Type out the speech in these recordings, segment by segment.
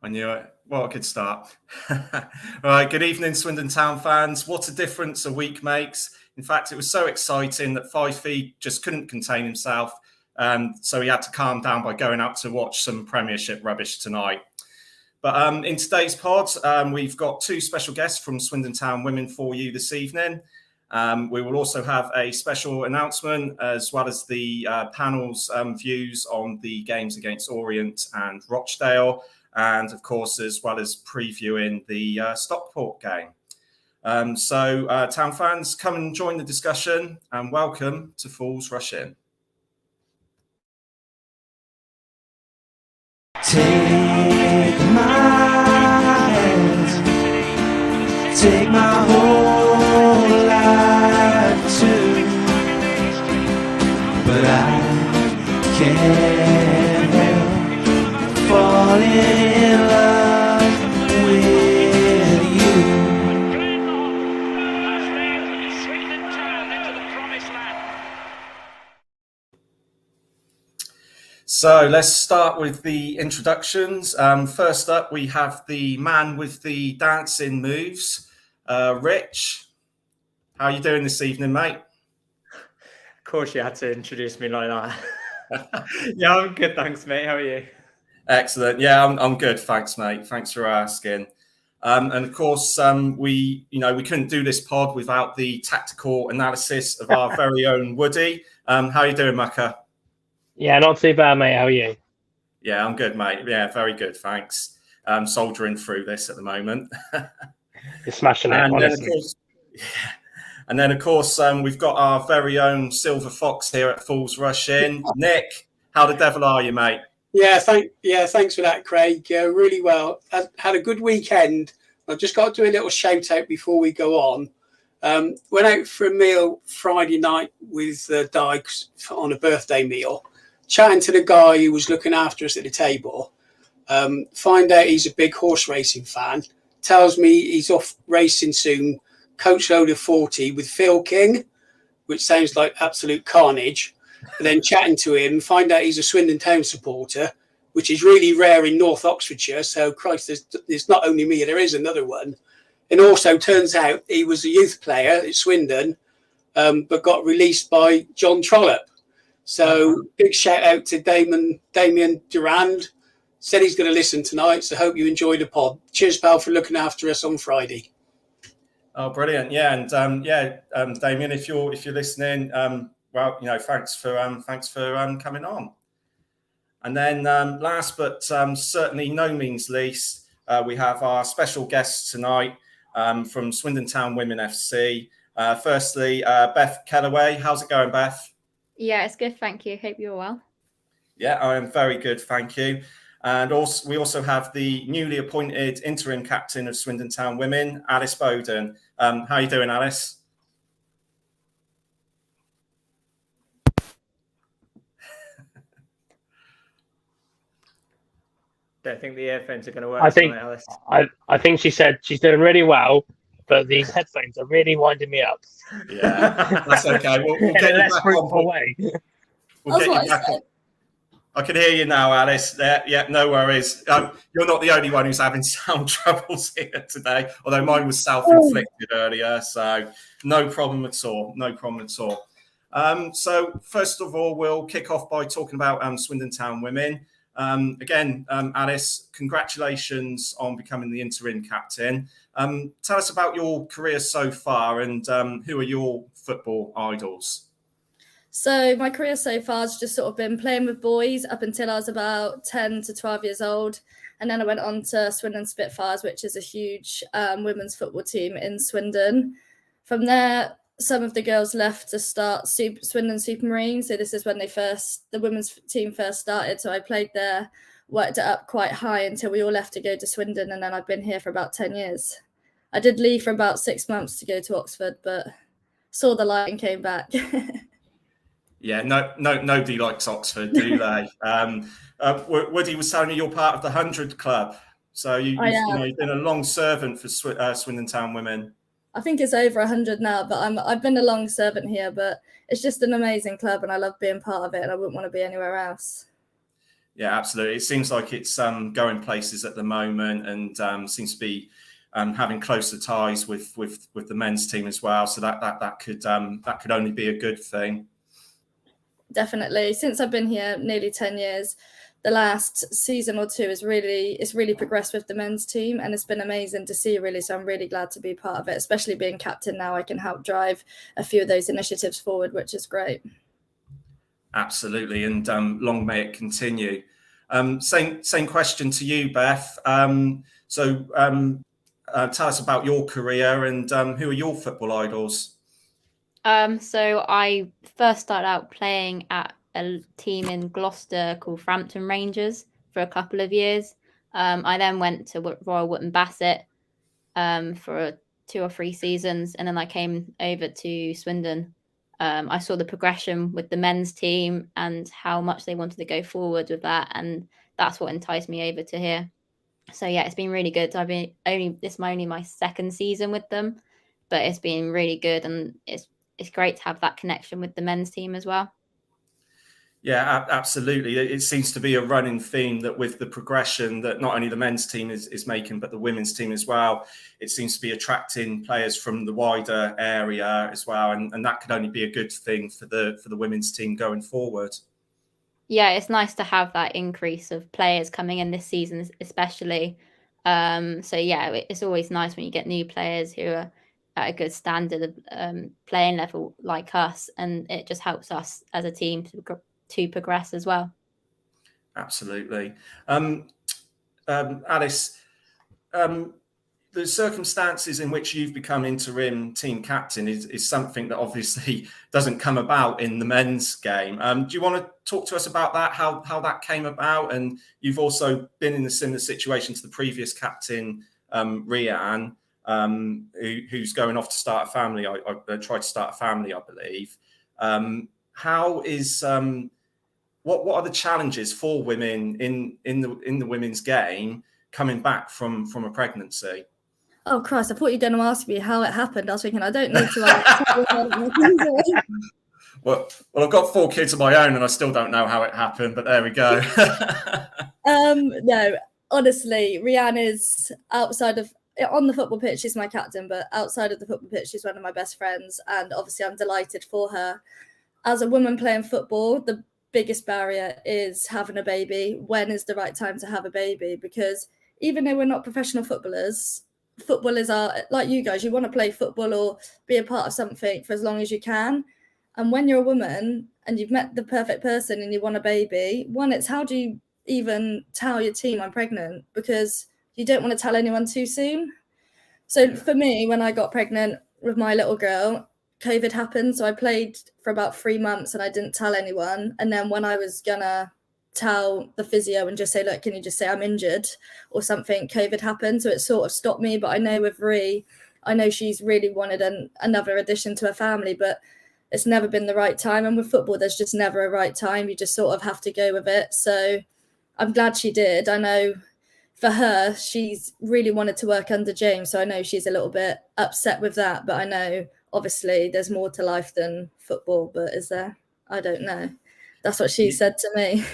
I knew it. What a good start. Right, good evening, Swindon Town fans. What a difference a week makes. In fact, it was so exciting that F.R.I just couldn't contain himself. So he had to calm down by going out to watch some Premiership rubbish tonight. But in today's pod, we've got two special guests from Swindon Town Women for you this evening. We will also have a special announcement as well as the panel's views on the games against Orient and Rochdale. And of course, as well as previewing the Stockport game. So town fans, come and join the discussion and welcome to Fools Rush In. Take my hand, take my whole life too, but I can't help falling in love with you. So let's start with the introductions. First up, we have the man with the dancing moves, Rich. How are you doing this evening, mate? Of course you had to introduce me like that. Yeah, I'm good, thanks, mate. How are you? Excellent. Yeah, I'm good. Thanks, mate. Thanks for asking. And of course, we couldn't do this pod without the tactical analysis of our very own Woody. How are you doing, Mucker? Yeah, not too bad, mate. How are you? Yeah, I'm good, mate. Yeah, very good. Thanks. Soldiering through this at the moment. You're smashing it, honestly. And then, of course, we've got our very own Silver Fox here at Fools Rush In. Nick, how the devil are you, mate? Yeah, thanks for that, Craig. Really well. I had a good weekend. I've just got to do a little shout out before we go on. Went out for a meal Friday night with Dykes on a birthday meal. Chatting to the guy who was looking after us at the table. Find out he's a big horse racing fan. Tells me he's off racing soon. Coach load of 40 with Phil King, which sounds like absolute carnage. And then chatting to him, find out he's a Swindon Town supporter, which is really rare in North Oxfordshire. So, Christ, there's not only me, there is another one. And also turns out he was a youth player at Swindon, but got released by John Trollope. So, big shout out to Damien Durand. Said he's going to listen tonight, so hope you enjoy the pod. Cheers, pal, for looking after us on Friday. Oh, brilliant! Yeah, and Damien, if you're listening, well, thanks for coming on. And then last but certainly no means least, we have our special guests tonight from Swindon Town Women FC. Firstly, Beth Kelloway. How's it going, Beth? Yeah, it's good, thank you. Hope you're well. Yeah, I am very good, thank you. And we also have the newly appointed interim captain of Swindon Town Women, Alice Bowden. How are you doing, Alice? Don't think the earphones are going to work tonight, Alice. I think she said she's doing really well, but these headphones are really winding me up. Yeah, that's okay. We'll get you back on. We'll get you back on. I can hear you now, Alice. Yeah, no worries. You're not the only one who's having sound troubles here today, although mine was self-inflicted earlier, so no problem at all. No problem at all. So first of all, we'll kick off by talking about Swindon Town Women. Again, Alice, congratulations on becoming the interim captain. Tell us about your career so far and who are your football idols? So my career so far has just sort of been playing with boys up until I was about 10 to 12 years old. And then I went on to Swindon Spitfires, which is a huge women's football team in Swindon. From there, some of the girls left to start Swindon Supermarine. So this is when the women's team first started. So I played there, worked it up quite high until we all left to go to Swindon. And then I've been here for about 10 years. I did leave for about 6 months to go to Oxford, but saw the light and came back. Yeah, nobody likes Oxford, do they? Woody was telling me you're part of the 100 Club. So you've been a long servant for Swindon Town Women. I think it's over 100 now, but I've been a long servant here, but it's just an amazing club and I love being part of it and I wouldn't want to be anywhere else. Yeah, absolutely. It seems like it's going places at the moment, and seems to be having closer ties with the men's team as well. So that could only be a good thing. Definitely. Since I've been here nearly 10 years, the last season or two it's really progressed with the men's team, and it's been amazing to see, really. So I'm really glad to be part of it, especially being captain now. I can help drive a few of those initiatives forward, which is great. Absolutely, and long may it continue. Same question to you, Beth. So tell us about your career and who are your football idols? So I first started out playing at a team in Gloucester called Frampton Rangers for a couple of years. I then went to Royal Wootton Bassett for 2 or 3 seasons, and then I came over to Swindon. I saw the progression with the men's team and how much they wanted to go forward with that, and that's what enticed me over to here. So yeah, it's been really good. This is only my 2nd season with them, but it's been really good, and it's great to have that connection with the men's team as well. Yeah, absolutely. It seems to be a running theme that with the progression that not only the men's team is making, but the women's team as well, it seems to be attracting players from the wider area as well. And that could only be a good thing for the women's team going forward. Yeah, it's nice to have that increase of players coming in this season, especially. So yeah, it's always nice when you get new players who are at a good standard of playing level like us, and it just helps us as a team to progress as well. Absolutely. Alice, the circumstances in which you've become interim team captain is something that obviously doesn't come about in the men's game. Do you want to talk to us about that, how that came about? And you've also been in a similar situation to the previous captain, Rian, who's going off to start a family. I tried to start a family, I believe. What are the challenges for women in the women's game coming back from a pregnancy? Oh Christ, I thought you were going to ask me how it happened. I was thinking I don't need to Well, I've got 4 kids of my own and I still don't know how it happened, but there we go. No, honestly, Rian is on the football pitch, she's my captain, but outside of the football pitch, she's one of my best friends, and obviously I'm delighted for her. As a woman playing football, the biggest barrier is having a baby. When is the right time to have a baby? Because even though we're not professional footballers are like you guys, you want to play football or be a part of something for as long as you can. And when you're a woman and you've met the perfect person and you want a baby, it's how do you even tell your team I'm pregnant? Because you don't want to tell anyone too soon. So for me, when I got pregnant with my little girl, COVID happened. So I played for about 3 months and I didn't tell anyone. And then when I was gonna tell the physio and just say, look, can you just say I'm injured or something, COVID happened. So it sort of stopped me. But I know with Ree, I know she's really wanted another addition to her family, but it's never been the right time. And with football, there's just never a right time. You just sort of have to go with it. So I'm glad she did. I know for her, she's really wanted to work under James. So I know she's a little bit upset with that. But I know, obviously, there's more to life than football. But is there? I don't know. That's what she said to me.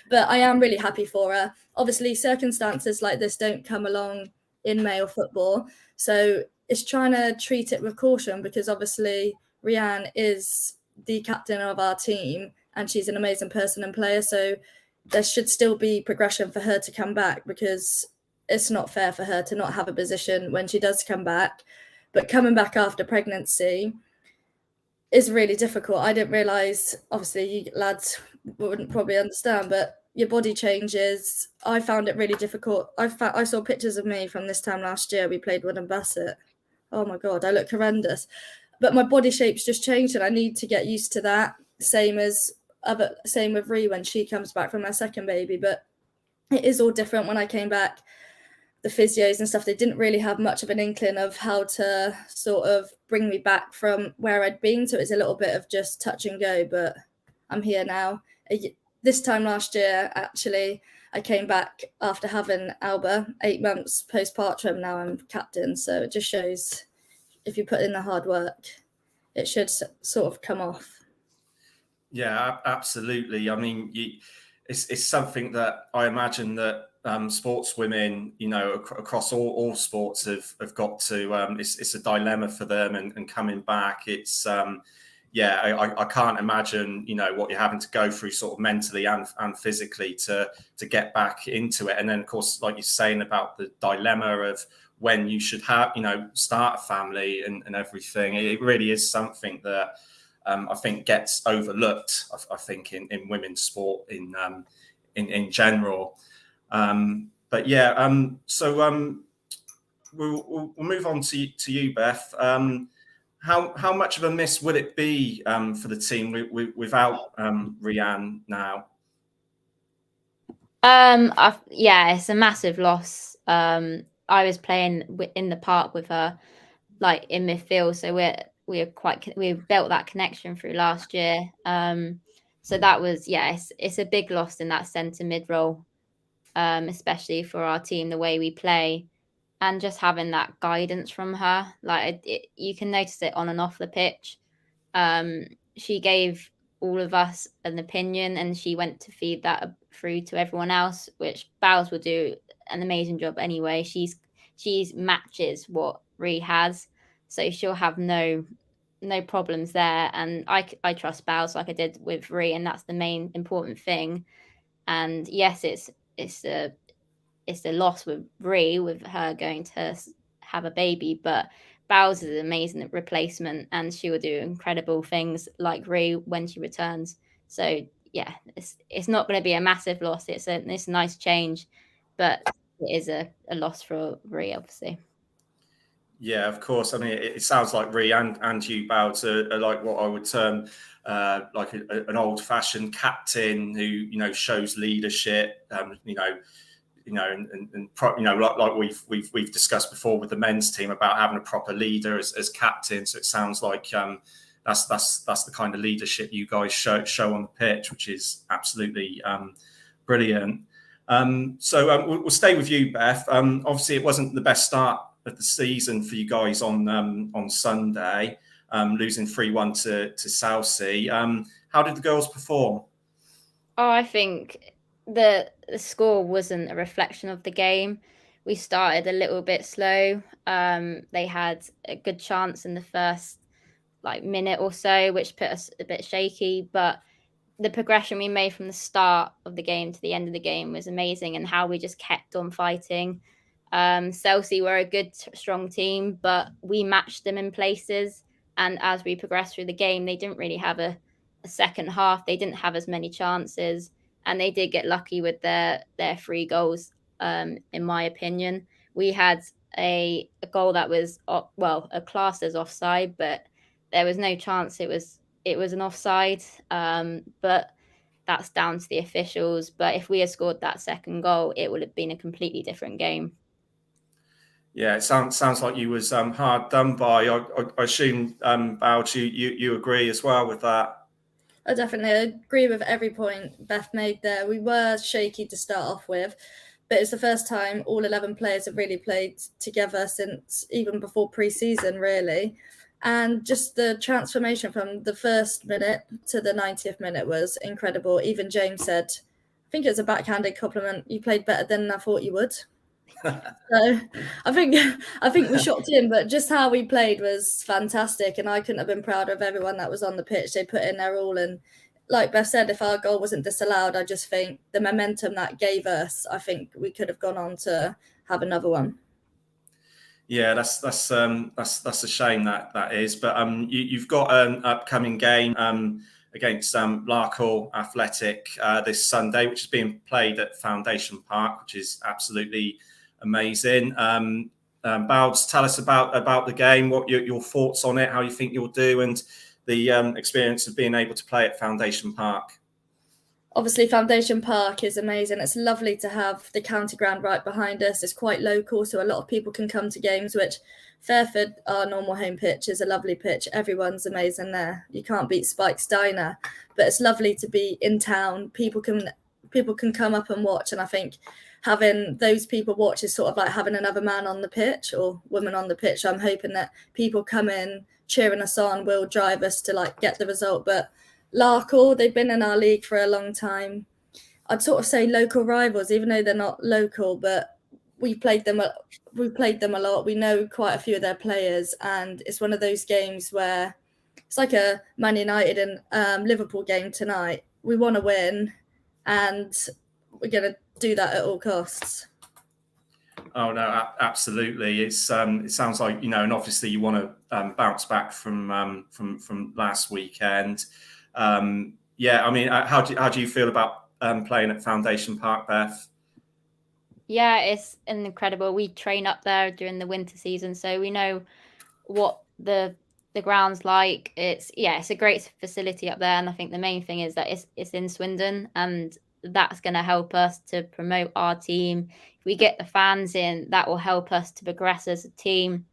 But I am really happy for her. Obviously, circumstances like this don't come along in male football. So it's trying to treat it with caution, because obviously Rian is the captain of our team and she's an amazing person and player. So there should still be progression for her to come back, because it's not fair for her to not have a position when she does come back. But coming back after pregnancy is really difficult. I didn't realise, obviously you lads wouldn't probably understand, but your body changes. I found it really difficult. I saw pictures of me from this time last year. We played Wootton Bassett. Oh my God, I look horrendous. But my body shape's just changed and I need to get used to that. Same with Ree when she comes back from her second baby. But it is all different. When I came back, the physios and stuff, they didn't really have much of an inkling of how to sort of bring me back from where I'd been. So it's a little bit of just touch and go, but I'm here now. This time last year, actually, I came back after having Alba 8 months postpartum. Now I'm captain. So it just shows if you put in the hard work, it should sort of come off. Yeah, absolutely. I mean, it's something that I imagine that sportswomen, across all sports have got to. It's a dilemma for them, and coming back, it's. I can't imagine, what you're having to go through sort of mentally and physically to get back into it. And then, of course, like you're saying about the dilemma of when you should have, start a family and everything. It really is something that I think gets overlooked, I think, in women's sport in general. We'll move on to you, Beth. How much of a miss would it be for the team without Rianne now? It's a massive loss. I was playing in the park with her, like in midfield, so we built that connection through last year. So that was it's a big loss in that centre mid role, especially for our team, the way we play. And just having that guidance from her, you can notice it on and off the pitch. She gave all of us an opinion, and she went to feed that through to everyone else, which Bowles will do an amazing job anyway. She's matches what Rhi has, so she'll have no problems there. And I trust Bowles like I did with Rhi, and that's the main important thing. And yes, it's a loss with Rhi, with her going to have a baby, but Bowles is an amazing replacement, and she will do incredible things like Rhi when she returns. So yeah, it's not going to be a massive loss. It's a nice change, but it is a loss for Rhi, obviously. Yeah, of course. I mean, it sounds like Rhi and you, Bowles, are like what I would term like an old-fashioned captain who shows leadership. Like we've discussed before with the men's team about having a proper leader as captain. So it sounds like that's the kind of leadership you guys show on the pitch, which is absolutely brilliant. We'll stay with you, Beth. Obviously, it wasn't the best start of the season for you guys on Sunday, losing 3-1 to Southsea. How did the girls perform? Oh, I think the score wasn't a reflection of the game. We started a little bit slow. They had a good chance in the first minute or so, which put us a bit shaky. But the progression we made from the start of the game to the end of the game was amazing, and how we just kept on fighting. Chelsea were a good, strong team, but we matched them in places. And as we progressed through the game, they didn't really have a second half. They didn't have as many chances, and they did get lucky with their 3 goals. In my opinion, we had a goal that was a class as offside, but there was no chance it was an offside. But that's down to the officials. But if we had scored that second goal, it would have been a completely different game. Yeah, it sounds like you was hard done by. I assume, Bowles, you agree as well with that. I definitely agree with every point Beth made there. We were shaky to start off with, but it's the first time all 11 players have really played together since even before pre-season, really. And just the transformation from the first minute to the 90th minute was incredible. Even James said, I think it was a backhanded compliment, you played better than I thought you would. So I think we shocked him, but just how we played was fantastic, and I couldn't have been prouder of everyone that was on the pitch. They put in their all, and like Beth said, if our goal wasn't disallowed, I just think the momentum that gave us, I think we could have gone on to have another one. Yeah, that's a shame that is, but you've got an upcoming game against Larkhall Athletic this Sunday, which is being played at Foundation Park, which is absolutely amazing. Bowdes, tell us about the game, what your thoughts on it, how you think you'll do, and the experience of being able to play at Foundation Park. Obviously, Foundation Park is amazing. It's lovely to have the county ground right behind us. It's quite local, so a lot of people can come to games, which Fairford, our normal home pitch, is a lovely pitch. Everyone's amazing there. You can't beat Spike's Diner, but it's lovely to be in town. People can come up and watch, and I think having those people watch is sort of like having another man on the pitch or woman on the pitch. I'm hoping that people come in cheering us on will drive us to get the result. But Larkhall, they've been in our league for a long time. I'd sort of say local rivals, even though they're not local, but we played them a lot. We know quite a few of their players, and it's one of those games where it's like a Man United and Liverpool game tonight. We want to win, and we're going to do that at all costs. Oh no, absolutely. It sounds like, you know, and obviously you want to bounce back from last weekend. Yeah, I mean, how do you feel about playing at Foundation Park, Beth? Yeah, it's incredible. We train up there during the winter season, so we know what the ground's like. It's a great facility up there, and I think the main thing is that it's in Swindon, and that's going to help us to promote our team. If we get the fans in, that will help us to progress as a team.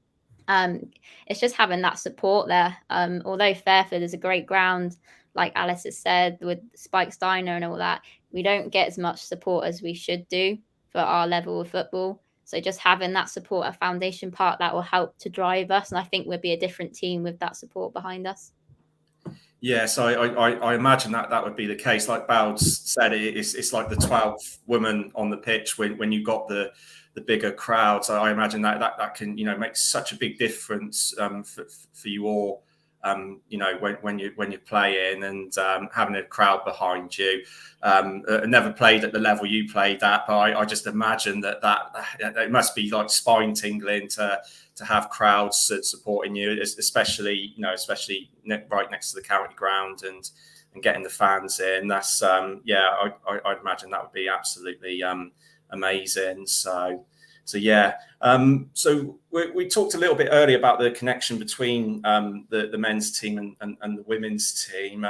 It's just having that support there. Although Fairford is a great ground, like Alice has said, with Spike Steiner and all that, we don't get as much support as we should do for our level of football. So just having that support at Foundation Park, that will help to drive us. And I think we'll be a different team with that support behind us. Yeah, so I imagine that would be the case. Like Bowden said, it's like the 12th woman on the pitch when you got the bigger crowd. So I imagine that can, you know, make such a big difference for you all. You know, when you're playing and having a crowd behind you. I never played at the level you played at, but I just imagine that it must be like spine tingling to have crowds supporting you, especially right next to the county ground and getting the fans in. That's I'd imagine that would be absolutely amazing. So yeah. So we talked a little bit earlier about the connection between the men's team and the women's team.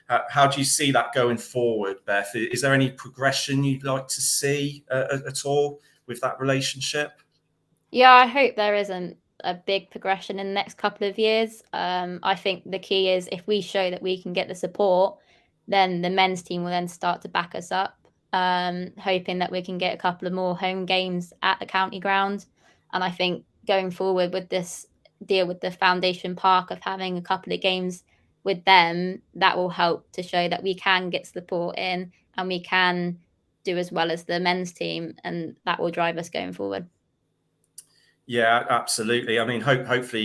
How do you see that going forward, Beth? Is there any progression you'd like to see at all with that relationship? Yeah, I hope there isn't a big progression in the next couple of years. I think the key is if we show that we can get the support, then the men's team will then start to back us up. Hoping that we can get a couple of more home games at the county ground. And I think going forward with this deal with the Foundation Park of having a couple of games with them, that will help to show that we can get support in and we can do as well as the men's team, and that will drive us going forward. Yeah, absolutely. I mean, hopefully,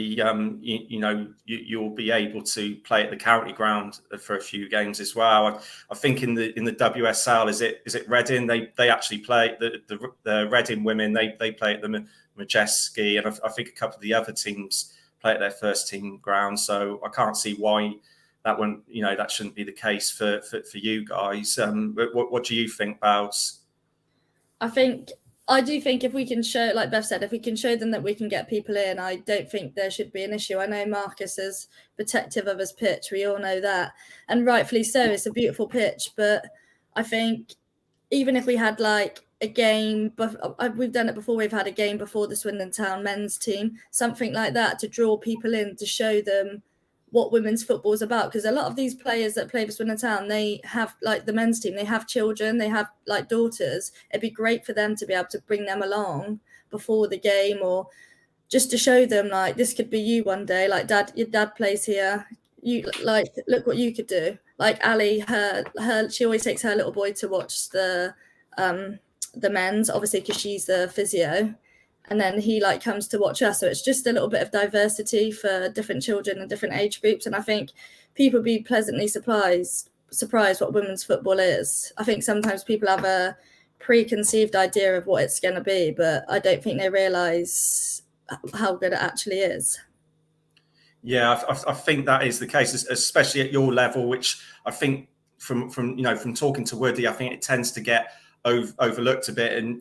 you'll be able to play at the county ground for a few games as well. I think in the WSL, is it Reading? They actually play the Reading women. They play at the Majeski, and I think a couple of the other teams play at their first team ground. So I can't see why that shouldn't be the case for you guys. What do you think, Bowes? I do think if we can show, like Beth said, if we can show them that we can get people in, I don't think there should be an issue. I know Marcus is protective of his pitch. We all know that. And rightfully so. It's a beautiful pitch. But I think even if we had like a game, we've done it before, we've had a game before the Swindon Town men's team, something like that to draw people in, to show them what women's football is about, because a lot of these players that play for Swindon Town, they have, like the men's team, they have children, they have like daughters. It'd be great for them to be able to bring them along before the game, or just to show them like this could be you one day. Like your dad plays here. You like look what you could do. Like Ali, she always takes her little boy to watch the men's, obviously because she's the physio. And then he like comes to watch us. So it's just a little bit of diversity for different children and different age groups. And I think people be pleasantly surprised what women's football is. I think sometimes people have a preconceived idea of what it's going to be, but I don't think they realise how good it actually is. Yeah, I think that is the case, especially at your level, which I think from talking to Woody, I think it tends to get overlooked a bit, and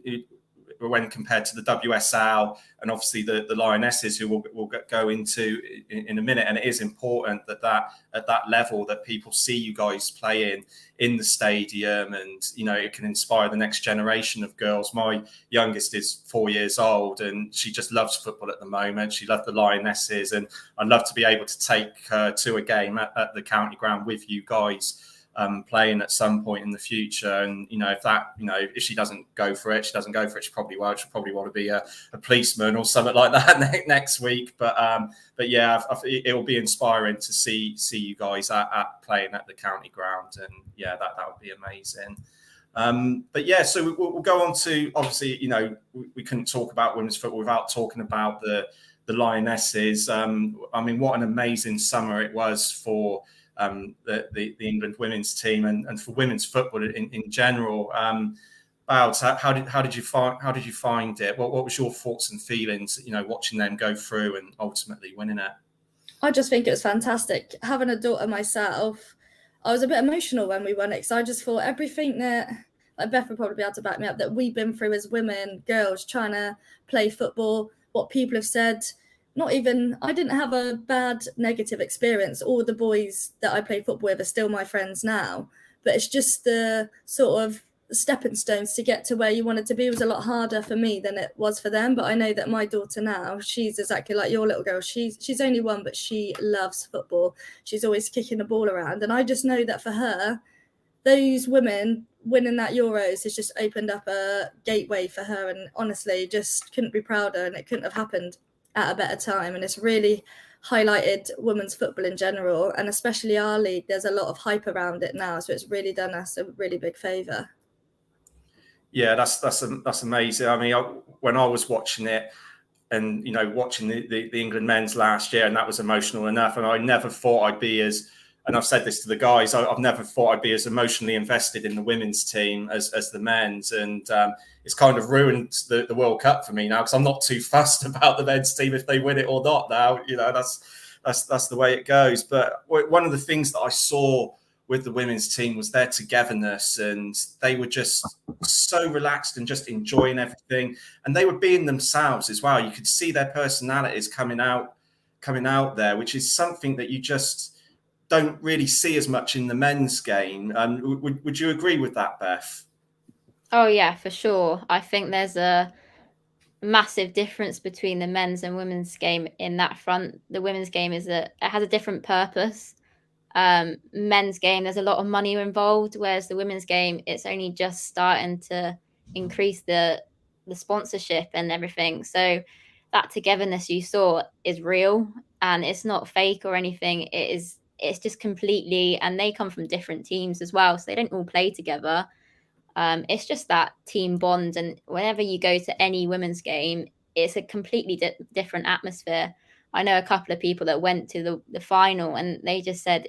when compared to the WSL and obviously the Lionesses, who we'll go into in a minute. And it is important that at that level that people see you guys playing in the stadium, and it can inspire the next generation of girls. My youngest is 4 years old and she just loves football at the moment. She loved the Lionesses, and I'd love to be able to take her to a game at the county ground with you guys. Playing at some point in the future, and if she doesn't go for it, she probably won't. She'll probably want to be a policeman or something like that next week. But yeah, it will be inspiring to see you guys at playing at the county ground, and yeah, that would be amazing. But yeah, so we'll go on to, obviously, you know, we couldn't talk about women's football without talking about the Lionesses. I mean, what an amazing summer it was for the England women's team and for women's football in general. Bowden, how did you find it? What was your thoughts and feelings, you know, watching them go through and ultimately winning it? I just think it was fantastic. Having a daughter myself, I was a bit emotional when we won it, because I just thought everything that, like Beth would probably be able to back me up, that we've been through as women, girls, trying to play football, what people have said. I didn't have a bad negative experience. All the boys that I play football with are still my friends now. But it's just the sort of stepping stones to get to where you wanted to be was a lot harder for me than it was for them. But I know that my daughter now, she's exactly like your little girl. She's only one, but she loves football. She's always kicking the ball around. And I just know that for her, those women winning that Euros has just opened up a gateway for her. And honestly, just couldn't be prouder, and it couldn't have happened at a better time. And it's really highlighted women's football in general, and especially our league. There's a lot of hype around it now, so it's really done us a really big favour. Yeah, that's amazing. I mean, when I was watching it, and you know, watching the England men's last year, and that was emotional enough. And I never thought I'd be as, and I've said this to the guys, I've never thought I'd be as emotionally invested in the women's team as the men's. And it's kind of ruined the World Cup for me now, because I'm not too fussed about the men's team if they win it or not now. You know, that's the way it goes. But one of the things that I saw with the women's team was their togetherness, and they were just so relaxed and just enjoying everything. And they were being themselves as well. You could see their personalities coming out there, which is something that you just don't really see as much in the men's game. Would you agree with that, Beth? Oh yeah, for sure. I think there's a massive difference between the men's and women's game in that front. The women's game it has a different purpose. Men's game, there's a lot of money involved, whereas the women's game, it's only just starting to increase the sponsorship and everything. So that togetherness you saw is real, and it's not fake or anything. It's just completely, and they come from different teams as well, so they don't all play together. It's just that team bond, and whenever you go to any women's game, it's a completely different atmosphere. I know a couple of people that went to the final, and they just said,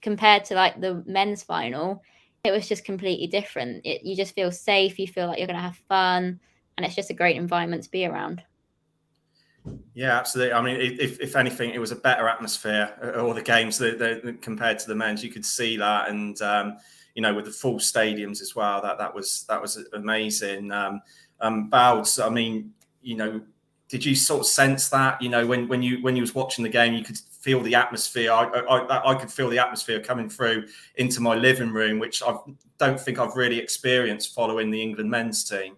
compared to like the men's final, it was just completely different. You just feel safe, you feel like you're going to have fun, and it's just a great environment to be around. Yeah, absolutely. I mean, if anything, it was a better atmosphere, all the games that compared to the men's. You could see that, and you know, with the full stadiums as well, that was amazing. Bowds, I mean, you know, did you sort of sense that, you know, when you was watching the game, you could feel the atmosphere? I could feel the atmosphere coming through into my living room, which I don't think I've really experienced following the England men's team.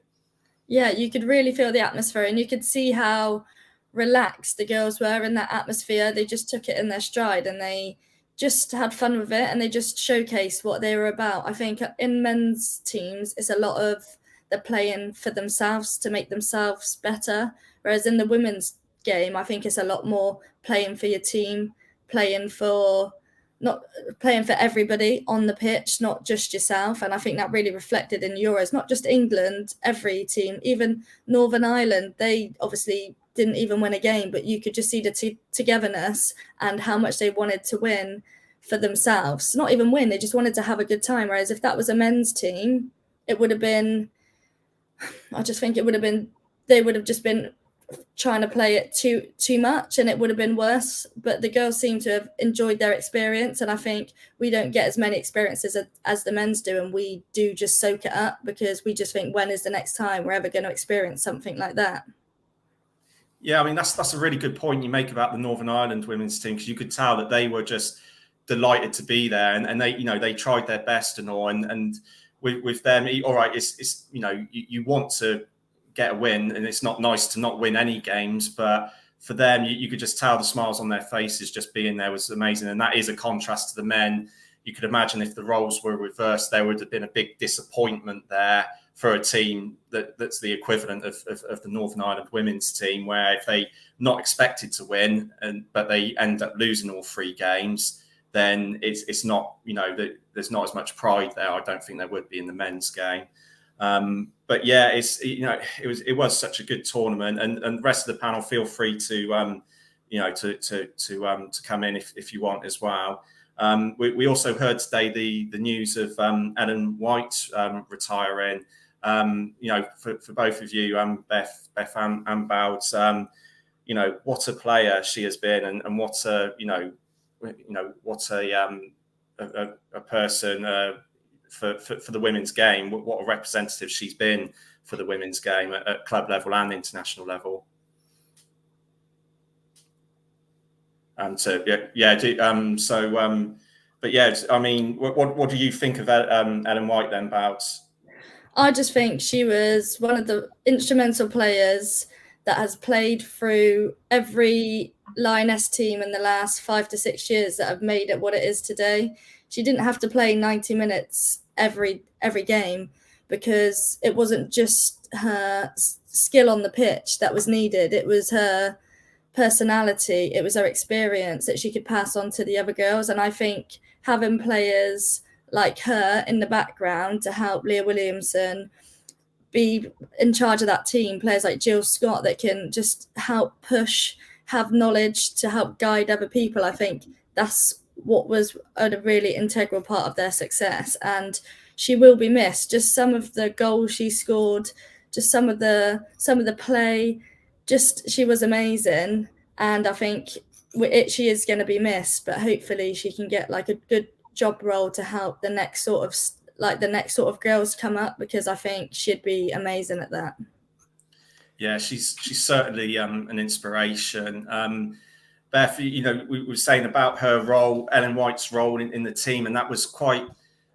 Yeah, you could really feel the atmosphere, and you could see how relaxed the girls were in that atmosphere. They just took it in their stride, and they just had fun with it, and they just showcased what they were about. I think in men's teams, it's a lot of they're playing for themselves to make themselves better. Whereas in the women's game, I think it's a lot more playing for your team, playing for everybody on the pitch, not just yourself. And I think that really reflected in Euros, not just England, every team, even Northern Ireland. They obviously didn't even win a game, but you could just see the togetherness and how much they wanted to win for themselves. Not even win, they just wanted to have a good time. Whereas if that was a men's team, it would have been, I just think it would have been, they would have just been trying to play it too much, and it would have been worse. But the girls seem to have enjoyed their experience, and I think we don't get as many experiences as the men's do, and we do just soak it up because we just think, when is the next time we're ever going to experience something like that? Yeah, I mean, that's a really good point you make about the Northern Ireland women's team, because you could tell that they were just delighted to be there, and they, you know, they tried their best and all, and with them, all right, it's you know, you want to get a win, and it's not nice to not win any games, but for them, you could just tell the smiles on their faces just being there was amazing. And that is a contrast to the men. You could imagine if the roles were reversed, there would have been a big disappointment there for a team that's the equivalent of the Northern Ireland women's team, where if they not expected to win, but they end up losing all 3 games, then it's not, there's not as much pride there. I don't think there would be in the men's game. But yeah, it was such a good tournament, and the rest of the panel, feel free to to come in if you want as well. We also heard today the news of Ellen White retiring. For both of you, Beth and Bowden, what a player she has been, and what a a person for the women's game. What a representative she's been for the women's game at club level and international level. But yeah, I mean, what do you think of Ellen White then, Bouts? I just think she was one of the instrumental players that has played through every Lioness team in the last 5 to 6 years that have made it what it is today. She didn't have to play 90 minutes every game, because it wasn't just her skill on the pitch that was needed. It was her personality, it was her experience that she could pass on to the other girls. And I think having players like her in the background to help Leah Williamson be in charge of that team, players like Jill Scott that can just help push, have knowledge to help guide other people, I think that's what was a really integral part of their success. And she will be missed. Just some of the goals she scored, just some of the play, just she was amazing. And I think she is going to be missed, but hopefully she can get like a good job role to help the next sort of girls come up, because I think she'd be amazing at that. Yeah, she's certainly an inspiration. Beth, we were saying about her role, Ellen White's role in the team, and that was quite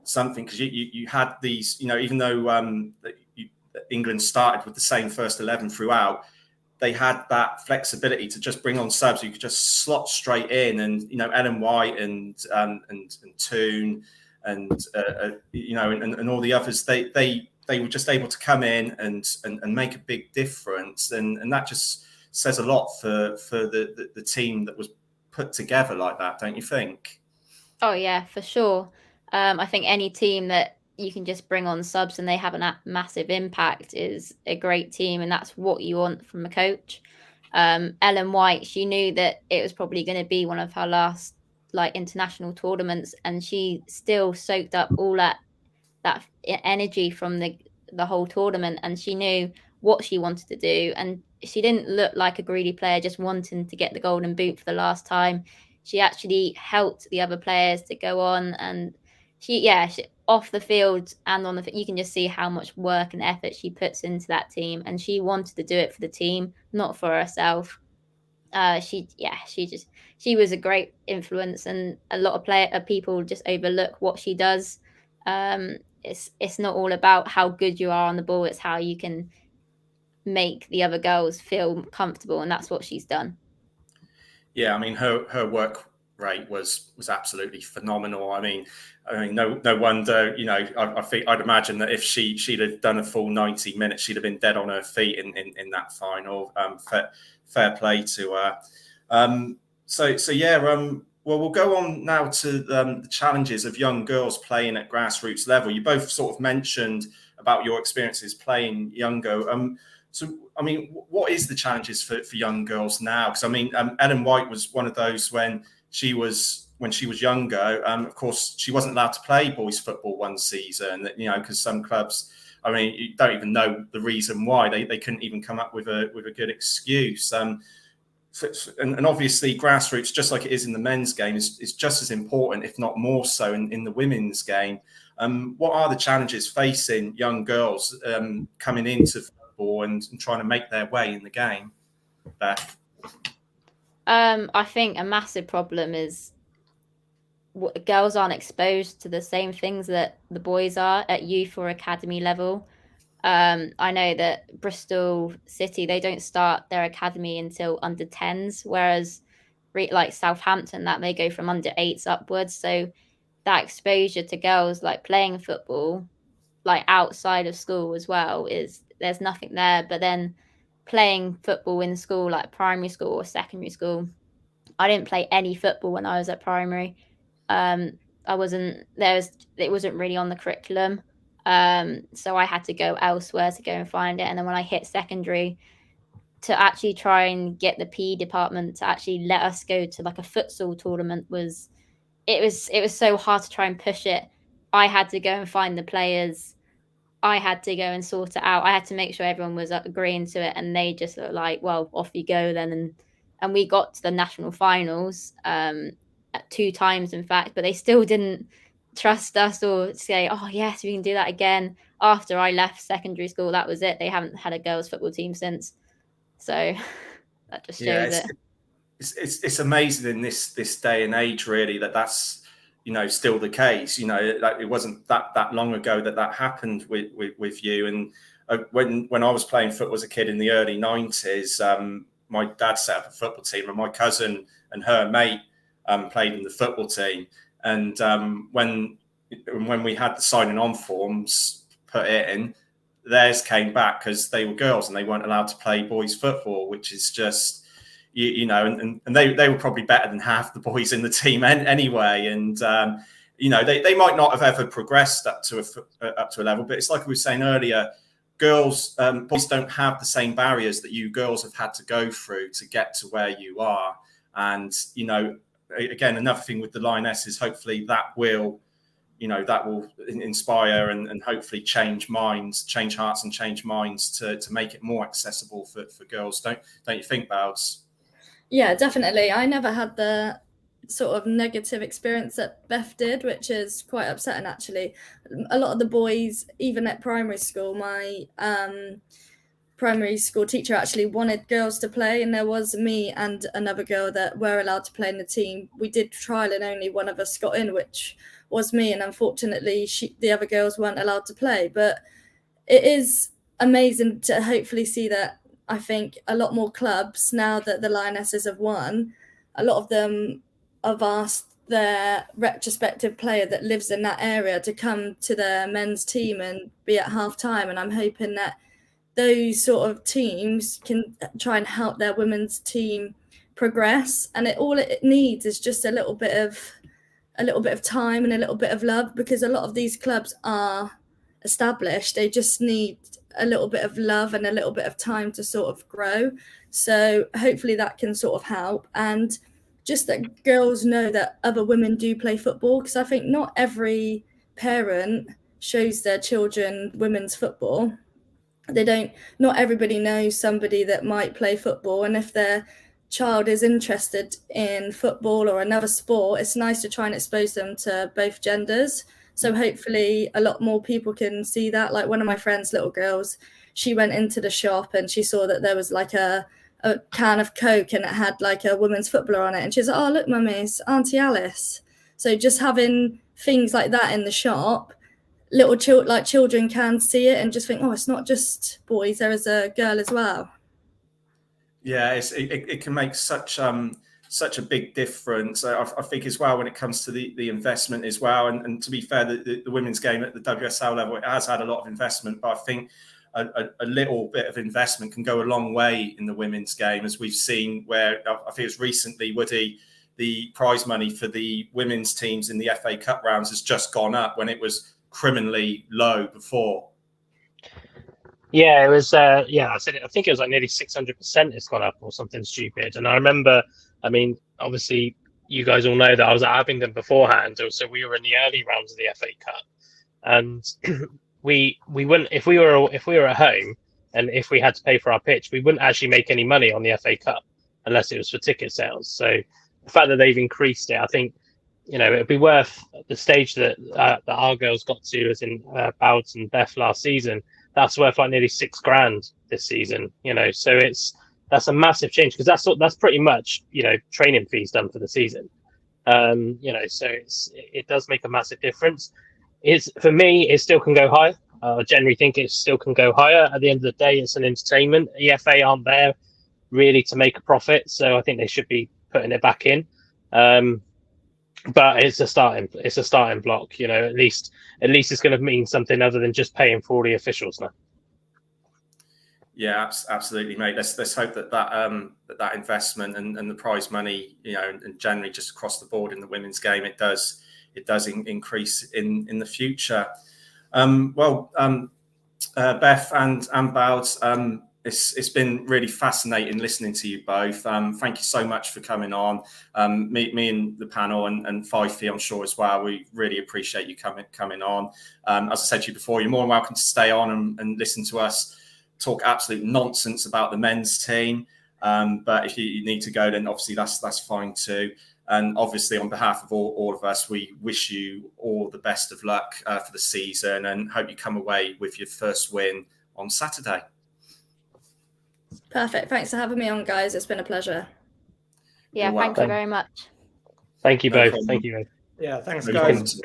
something, because you had these, even though England started with the same first 11 throughout, they had that flexibility to just bring on subs. You could just slot straight in, and Ellen White and Toon and all the others, they were just able to come in and make a big difference, and that just says a lot for the team that was put together like that, don't you think? Oh yeah, for sure. I think any team that you can just bring on subs and they have a massive impact is a great team, and that's what you want from a coach. Ellen White, she knew that it was probably going to be one of her last international tournaments, and she still soaked up all that energy from the whole tournament, and she knew what she wanted to do, and she didn't look like a greedy player just wanting to get the golden boot for the last time. She actually helped the other players to go on, and she off the field and on you can just see how much work and effort she puts into that team, and she wanted to do it for the team, not for herself. She was a great influence, and a lot of people just overlook what she does. It's not all about how good you are on the ball, it's how you can make the other girls feel comfortable, and that's what she's done. Yeah, I mean, her work rate was absolutely phenomenal. I mean, no wonder. I think I'd imagine that if she'd have done a full 90 minutes, she'd have been dead on her feet in that final. Fair play to her. Well, we'll go on now to the challenges of young girls playing at grassroots level. You both sort of mentioned about your experiences playing younger. So, I mean, what is the challenges for young girls now? Because, I mean, Ellen White was one of those when she was younger. Of course, she wasn't allowed to play boys football one season, because some clubs, I mean, you don't even know the reason why. They couldn't even come up with a good excuse. And obviously, grassroots, just like it is in the men's game, is just as important, if not more so, in the women's game. What are the challenges facing young girls coming into football and trying to make their way in the game, Beth? I think a massive problem is girls aren't exposed to the same things that the boys are at youth or academy level. I know that Bristol City, they don't start their academy until under 10s, whereas like Southampton, that they go from under 8s upwards. So that exposure to girls playing football outside of school as well, there's nothing there. But then playing football in school, like primary school or secondary school, I didn't play any football when I was at primary. I wasn't it wasn't really on the curriculum. So I had to go elsewhere to go and find it. And then when I hit secondary, to actually try and get the PE department to actually let us go to like a futsal tournament was so hard to try and push it. I had to go and find the players. I had to go and sort it out. I had to make sure everyone was agreeing to it, and they just were like, "Well, off you go then." And we got to the national finals 2 times, in fact, but they still didn't trust us or say, "Oh yes, we can do that again." After I left secondary school, that was it. They haven't had a girls' football team since. So that just shows it. It's amazing in this day and age, really, that's still the case. Like it wasn't that long ago that happened with you. And when I was playing football as a kid in the early 90s, my dad set up a football team, and my cousin and her mate played in the football team. And when we had the signing on forms put in, theirs came back because they were girls and they weren't allowed to play boys football, which is just, and they were probably better than half the boys in the team anyway. And, they might not have ever progressed up to a level, but it's like we were saying earlier, boys don't have the same barriers that you girls have had to go through to get to where you are. And, again, another thing with the Lionesses, hopefully that will inspire and hopefully change hearts and change minds to make it more accessible for girls. Don't you think, Bowds? Yeah, definitely. I never had the sort of negative experience that Beth did, which is quite upsetting, actually. A lot of the boys, even at primary school, my primary school teacher actually wanted girls to play, and there was me and another girl that were allowed to play in the team. We did trial and only one of us got in, which was me, and unfortunately the other girls weren't allowed to play. But it is amazing to hopefully see that. I think a lot more clubs, now that the Lionesses have won, a lot of them have asked their retrospective player that lives in that area to come to their men's team and be at half time. And I'm hoping that those sort of teams can try and help their women's team progress. And all it needs is just a little bit of time and a little bit of love, because a lot of these clubs are established. They just need a little bit of love and a little bit of time to sort of grow. So hopefully that can sort of help. And just that girls know that other women do play football, because I think not every parent shows their children women's football. Not everybody knows somebody that might play football, and if their child is interested in football or another sport, it's nice to try and expose them to both genders. So hopefully a lot more people can see that. Like one of my friend's little girls, she went into the shop and she saw that there was like a can of Coke and it had like a women's footballer on it. And she's like, "Oh, look, Mummy, it's Auntie Alice." So just having things like that in the shop, children can see it and just think, "Oh, it's not just boys, there is a girl as well." Yeah, it can make such a big difference. I think as well when it comes to the investment as well. And to be fair, the women's game at the WSL level, it has had a lot of investment, but I think a little bit of investment can go a long way in the women's game, as we've seen where I think it's recently, Woody, the prize money for the women's teams in the FA Cup rounds has just gone up when it was criminally low before. Yeah, it was. I said it. I think it was like nearly 600%. It's gone up or something stupid. And I remember, I mean, obviously, you guys all know that I was at Abingdon beforehand, so we were in the early rounds of the FA Cup, and we wouldn't, if we were at home and if we had to pay for our pitch, we wouldn't actually make any money on the FA Cup unless it was for ticket sales. So the fact that they've increased it, I think, it'd be worth the stage that our girls got to, as in Bowden and Beth last season. That's worth like nearly $6,000 this season. So that's a massive change, because that's pretty much training fees done for the season. So it does make a massive difference. For me, it still can go higher. I generally think it still can go higher. At the end of the day, it's an entertainment. EFA aren't there really to make a profit, so I think they should be putting it back in. But it's a starting block. At least it's going to mean something other than just paying for all the officials now. Yeah, absolutely, mate. Let's hope that investment and the prize money, and generally just across the board in the women's game, it does increase in the future. Beth and Bowd, it's been really fascinating listening to you both. Thank you so much for coming on. Me and the panel and F.R.I, I'm sure as well. We really appreciate you coming on. As I said to you before, you're more than welcome to stay on and listen to us talk absolute nonsense about the men's team. But if you need to go, then obviously that's fine too. And obviously, on behalf of all of us, we wish you all the best of luck for the season and hope you come away with your first win on Saturday. Perfect. Thanks for having me on, guys. It's been a pleasure. Yeah, thank you very much. Thank you both. Thank you both. Yeah, thanks, guys.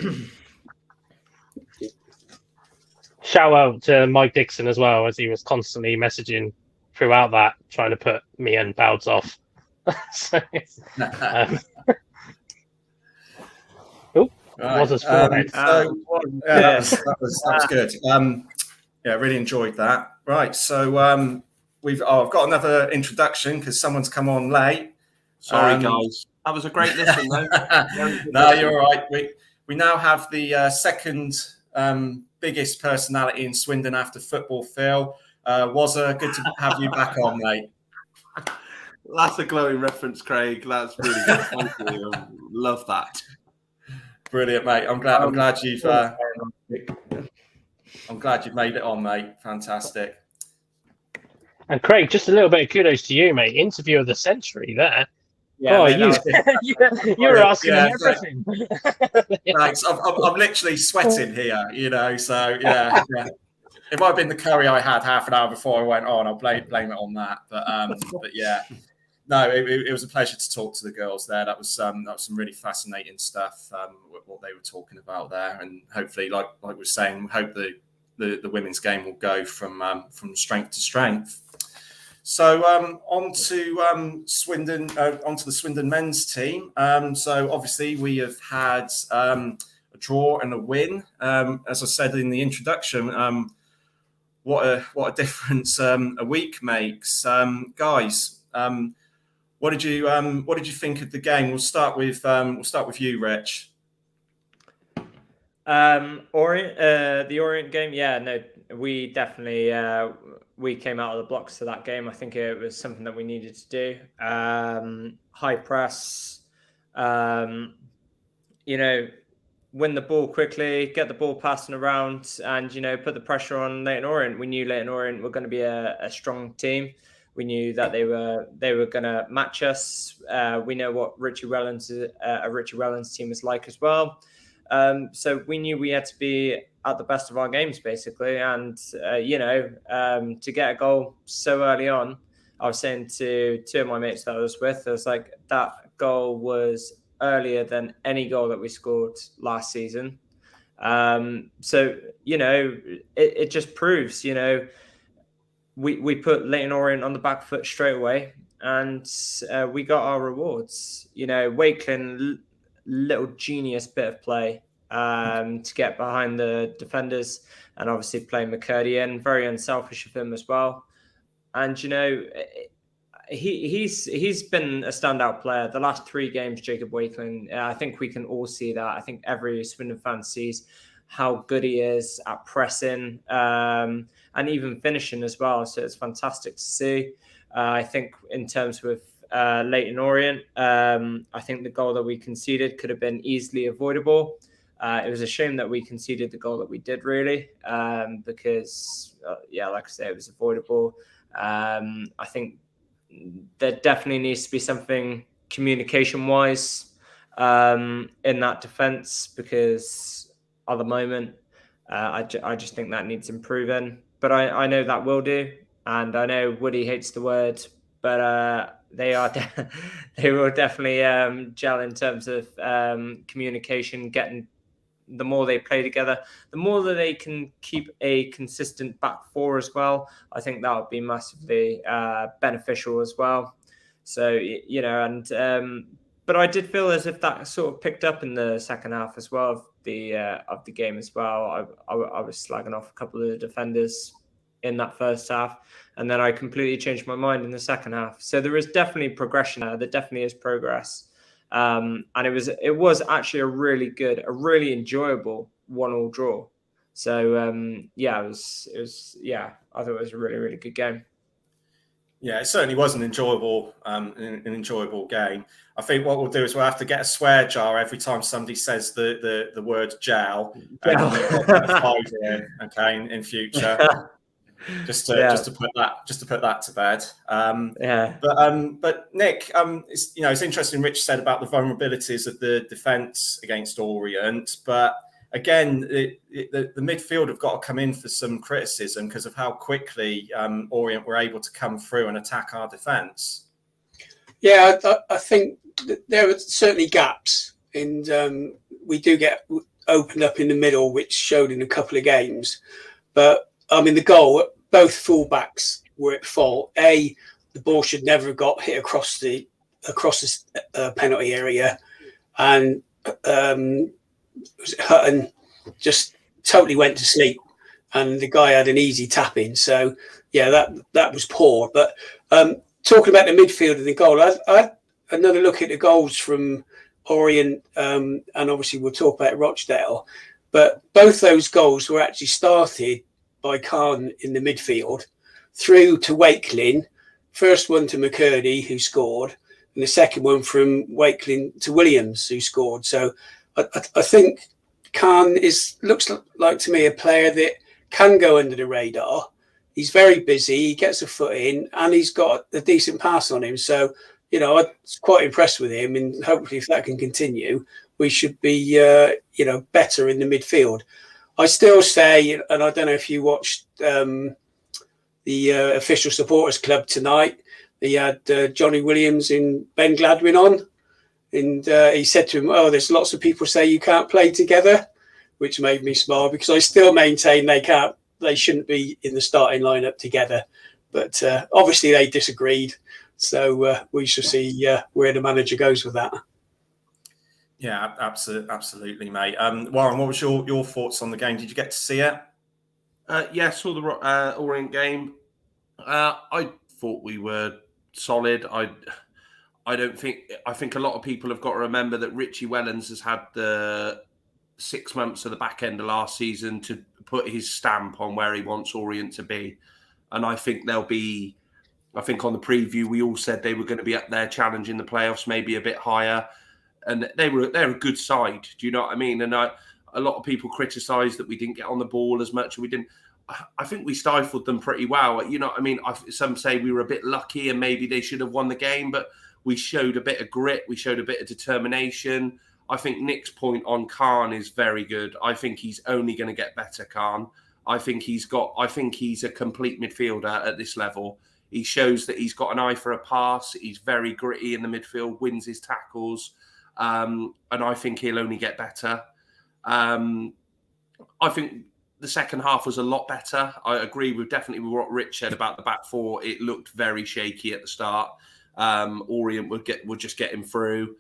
Shout out to Mike Dixon as well, as he was constantly messaging throughout that, trying to put me and Bowds off. Was a forehead. That was good. Really enjoyed that. Right, so I've got another introduction because someone's come on late. Sorry, guys. That was a great listen, though. No, you're all right. We now have the second biggest personality in Swindon after football, Phil. Wazza, good to have you back on, mate. That's a glowing reference, Craig. That's really good. Thank you. Love that. Brilliant, mate. I'm glad you've made it on, mate. Fantastic. And Craig, just a little bit of kudos to you, mate. Interview of the century there. Yeah, you're asking everything. Thanks. I'm literally sweating here, so yeah. It might have been the curry I had half an hour before I went on. I'll blame it on that. But yeah. No, it was a pleasure to talk to the girls there. That was some really fascinating stuff, what they were talking about there. And hopefully, like we're saying, we hope the women's game will go from strength to strength. So on to Swindon, onto the Swindon men's team. So obviously we have had a draw and a win. As I said in the introduction, what a difference a week makes, guys. What did you think of the game? We'll start with you, Rich. The Orient game, yeah, no, we definitely we came out of the blocks to that game. I think it was something that we needed to do. High press, win the ball quickly, get the ball passing around, and put the pressure on Leyton Orient. We knew Leyton Orient were going to be a strong team. We knew that they were going to match us. We know what Richie Wellens team is like as well. So we knew we had to be at the best of our games, basically. And, to get a goal so early on, I was saying to two of my mates that I was with, I was like, that goal was earlier than any goal that we scored last season. So, it just proves, we put Leyton Orient on the back foot straight away, and we got our rewards. Wakeland, little genius bit of play to get behind the defenders, and obviously playing Mccurdy in, very unselfish of him as well. And he's been a standout player the last 3 games. Jacob Wakeland, I think we can all see that. I think every Swindon fan sees how good he is at pressing and even finishing as well. So it's fantastic to see. I think in terms with Leyton Orient, I think the goal that we conceded could have been easily avoidable. It was a shame that we conceded the goal that we did, really, because, like I say, it was avoidable. I think there definitely needs to be something communication-wise in that defence, because at the moment, I just think that needs improving. But I know that will do, and I know Woody hates the word, but they will definitely gel in terms of communication. The more they play together, the more that they can keep a consistent back four as well. I think that would be massively beneficial as well. So but I did feel as if that sort of picked up in the second half as well of the game as well. I was slagging off a couple of the defenders in that first half, and then I completely changed my mind in the second half. So there is definitely progression there. There definitely is progress. And it was actually a really enjoyable 1-1 draw. So I thought it was a really, really good game. Yeah, it certainly was an enjoyable game. I think what we'll do is we'll have to get a swear jar every time somebody says the word gel. And we'll put a 5 in, okay, in future. just to put that to bed. But Nick, it's interesting. Rich said about the vulnerabilities of the defence against Orient, but again, the midfield have got to come in for some criticism because of how quickly Orient were able to come through and attack our defence. Yeah, I think there are certainly gaps, and we do get opened up in the middle, which showed in a couple of games. But I mean, the goal, both fullbacks were at fault. The ball should never have got hit across the penalty area, and Hutton just totally went to sleep, and the guy had an easy tap in. So yeah, that was poor. But talking about the midfield and the goal, I had another look at the goals from Orient, and obviously we'll talk about Rochdale. But both those goals were actually started by Khan in the midfield, through to Wakeling. First one to Mccurdy, who scored, and the second one from Wakeling to Williams, who scored. So I think Khan looks like to me a player that can go under the radar. He's very busy, he gets a foot in, and he's got a decent pass on him. So, I was quite impressed with him, and hopefully if that can continue, we should be, better in the midfield. I still say, and I don't know if you watched the official supporters club tonight, he had Johnny Williams and Ben Gladwin on, and he said to him, there's lots of people say you can't play together, which made me smile, because I still maintain they shouldn't be in the starting lineup together. But obviously they disagreed, so we shall see where the manager goes with that. Yeah, absolutely, mate. Warren, what was your thoughts on the game? Did you get to see it? Yeah, saw the Orient game. I thought we were solid. I think a lot of people have got to remember that Richie Wellens has had the 6 months of the back end of last season to put his stamp on where he wants Orient to be. And I think on the preview, we all said they were going to be up there challenging the playoffs, maybe a bit higher. And they're a good side. Do you know what I mean? And a lot of people criticised that we didn't get on the ball as much. I think we stifled them pretty well. You know what I mean? Some say we were a bit lucky and maybe they should have won the game, but we showed a bit of grit. We showed a bit of determination. I think Nick's point on Khan is very good. I think he's only going to get better, Khan. I think he's a complete midfielder at this level. He shows that he's got an eye for a pass. He's very gritty in the midfield, wins his tackles. And I think he'll only get better. I think the second half was a lot better. I agree with what Rich said about the back four. It looked very shaky at the start. Orient would just get him through.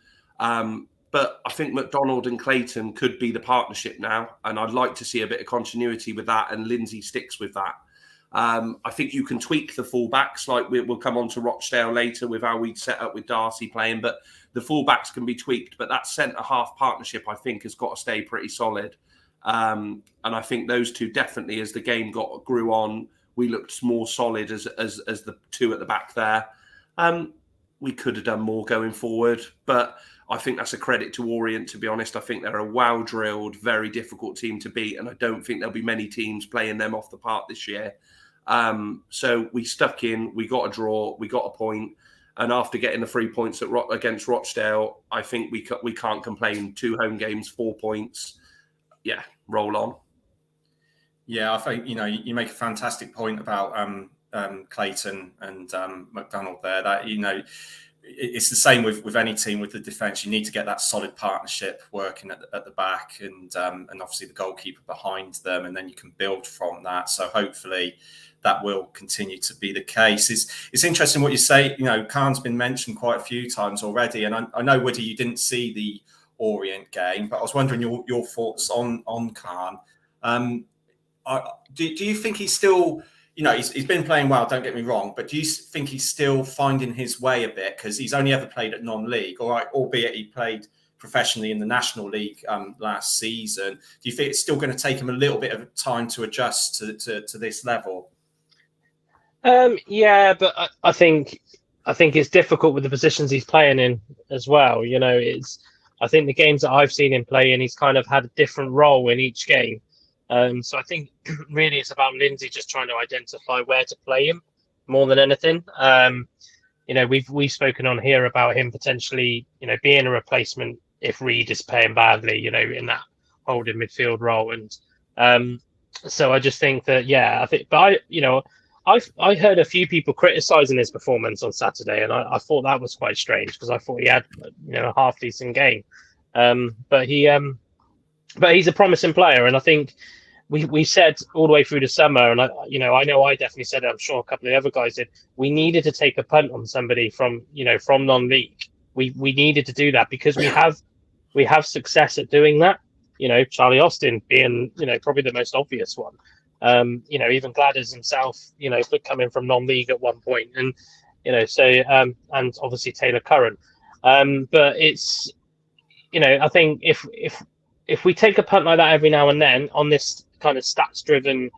But I think McDonald and Clayton could be the partnership now. And I'd like to see a bit of continuity with that. And Lindsay sticks with that. I think you can tweak the fullbacks. Like we'll come on to Rochdale later with how we'd set up with Darcy playing. But the fullbacks can be tweaked. But that centre-half partnership, I think, has got to stay pretty solid. And I think those two definitely, as the game grew on, we looked more solid as the two at the back there. We could have done more going forward, but I think that's a credit to Orient, to be honest. I think they're a well-drilled, very difficult team to beat, and I don't think there'll be many teams playing them off the park this year. So we stuck in, we got a draw, we got a point, and after getting the 3 points against Rochdale, I think we can't complain. 2 home games, 4 points. Yeah, roll on. Yeah, I think, you make a fantastic point about Clayton and McDonald there. That, it's the same with any team with the defence. You need to get that solid partnership working at the back, and obviously the goalkeeper behind them, and then you can build from that. So hopefully that will continue to be the case. It's interesting what you say. Khan's been mentioned quite a few times already, and I know, Woody, you didn't see the Orient game, but I was wondering your thoughts on Khan. Do you think he's still, he's been playing well, don't get me wrong, but do you think he's still finding his way a bit? Because he's only ever played at non-league, albeit he played professionally in the National League last season. Do you think it's still going to take him a little bit of time to adjust to this level? Yeah, but I think it's difficult with the positions he's playing in as well. I think the games that I've seen him play in, he's kind of had a different role in each game. So I think really it's about Lindsay just trying to identify where to play him more than anything. We've spoken on here about him potentially, being a replacement if Reed is playing badly, in that holding midfield role. And so I just think that, I heard a few people criticising his performance on Saturday, and I thought that was quite strange because I thought he had, a half decent game. But he's a promising player, and I think we said all the way through the summer, and I know I definitely said it. I'm sure a couple of the other guys did. We needed to take a punt on somebody from non-league. We needed to do that because we have success at doing that. Charlie Austin being probably the most obvious one. Even Gladders himself, coming from non-league at one point, and and obviously Taylor Curran. But it's, I think if we take a punt like that every now and then on this kind of stats-driven,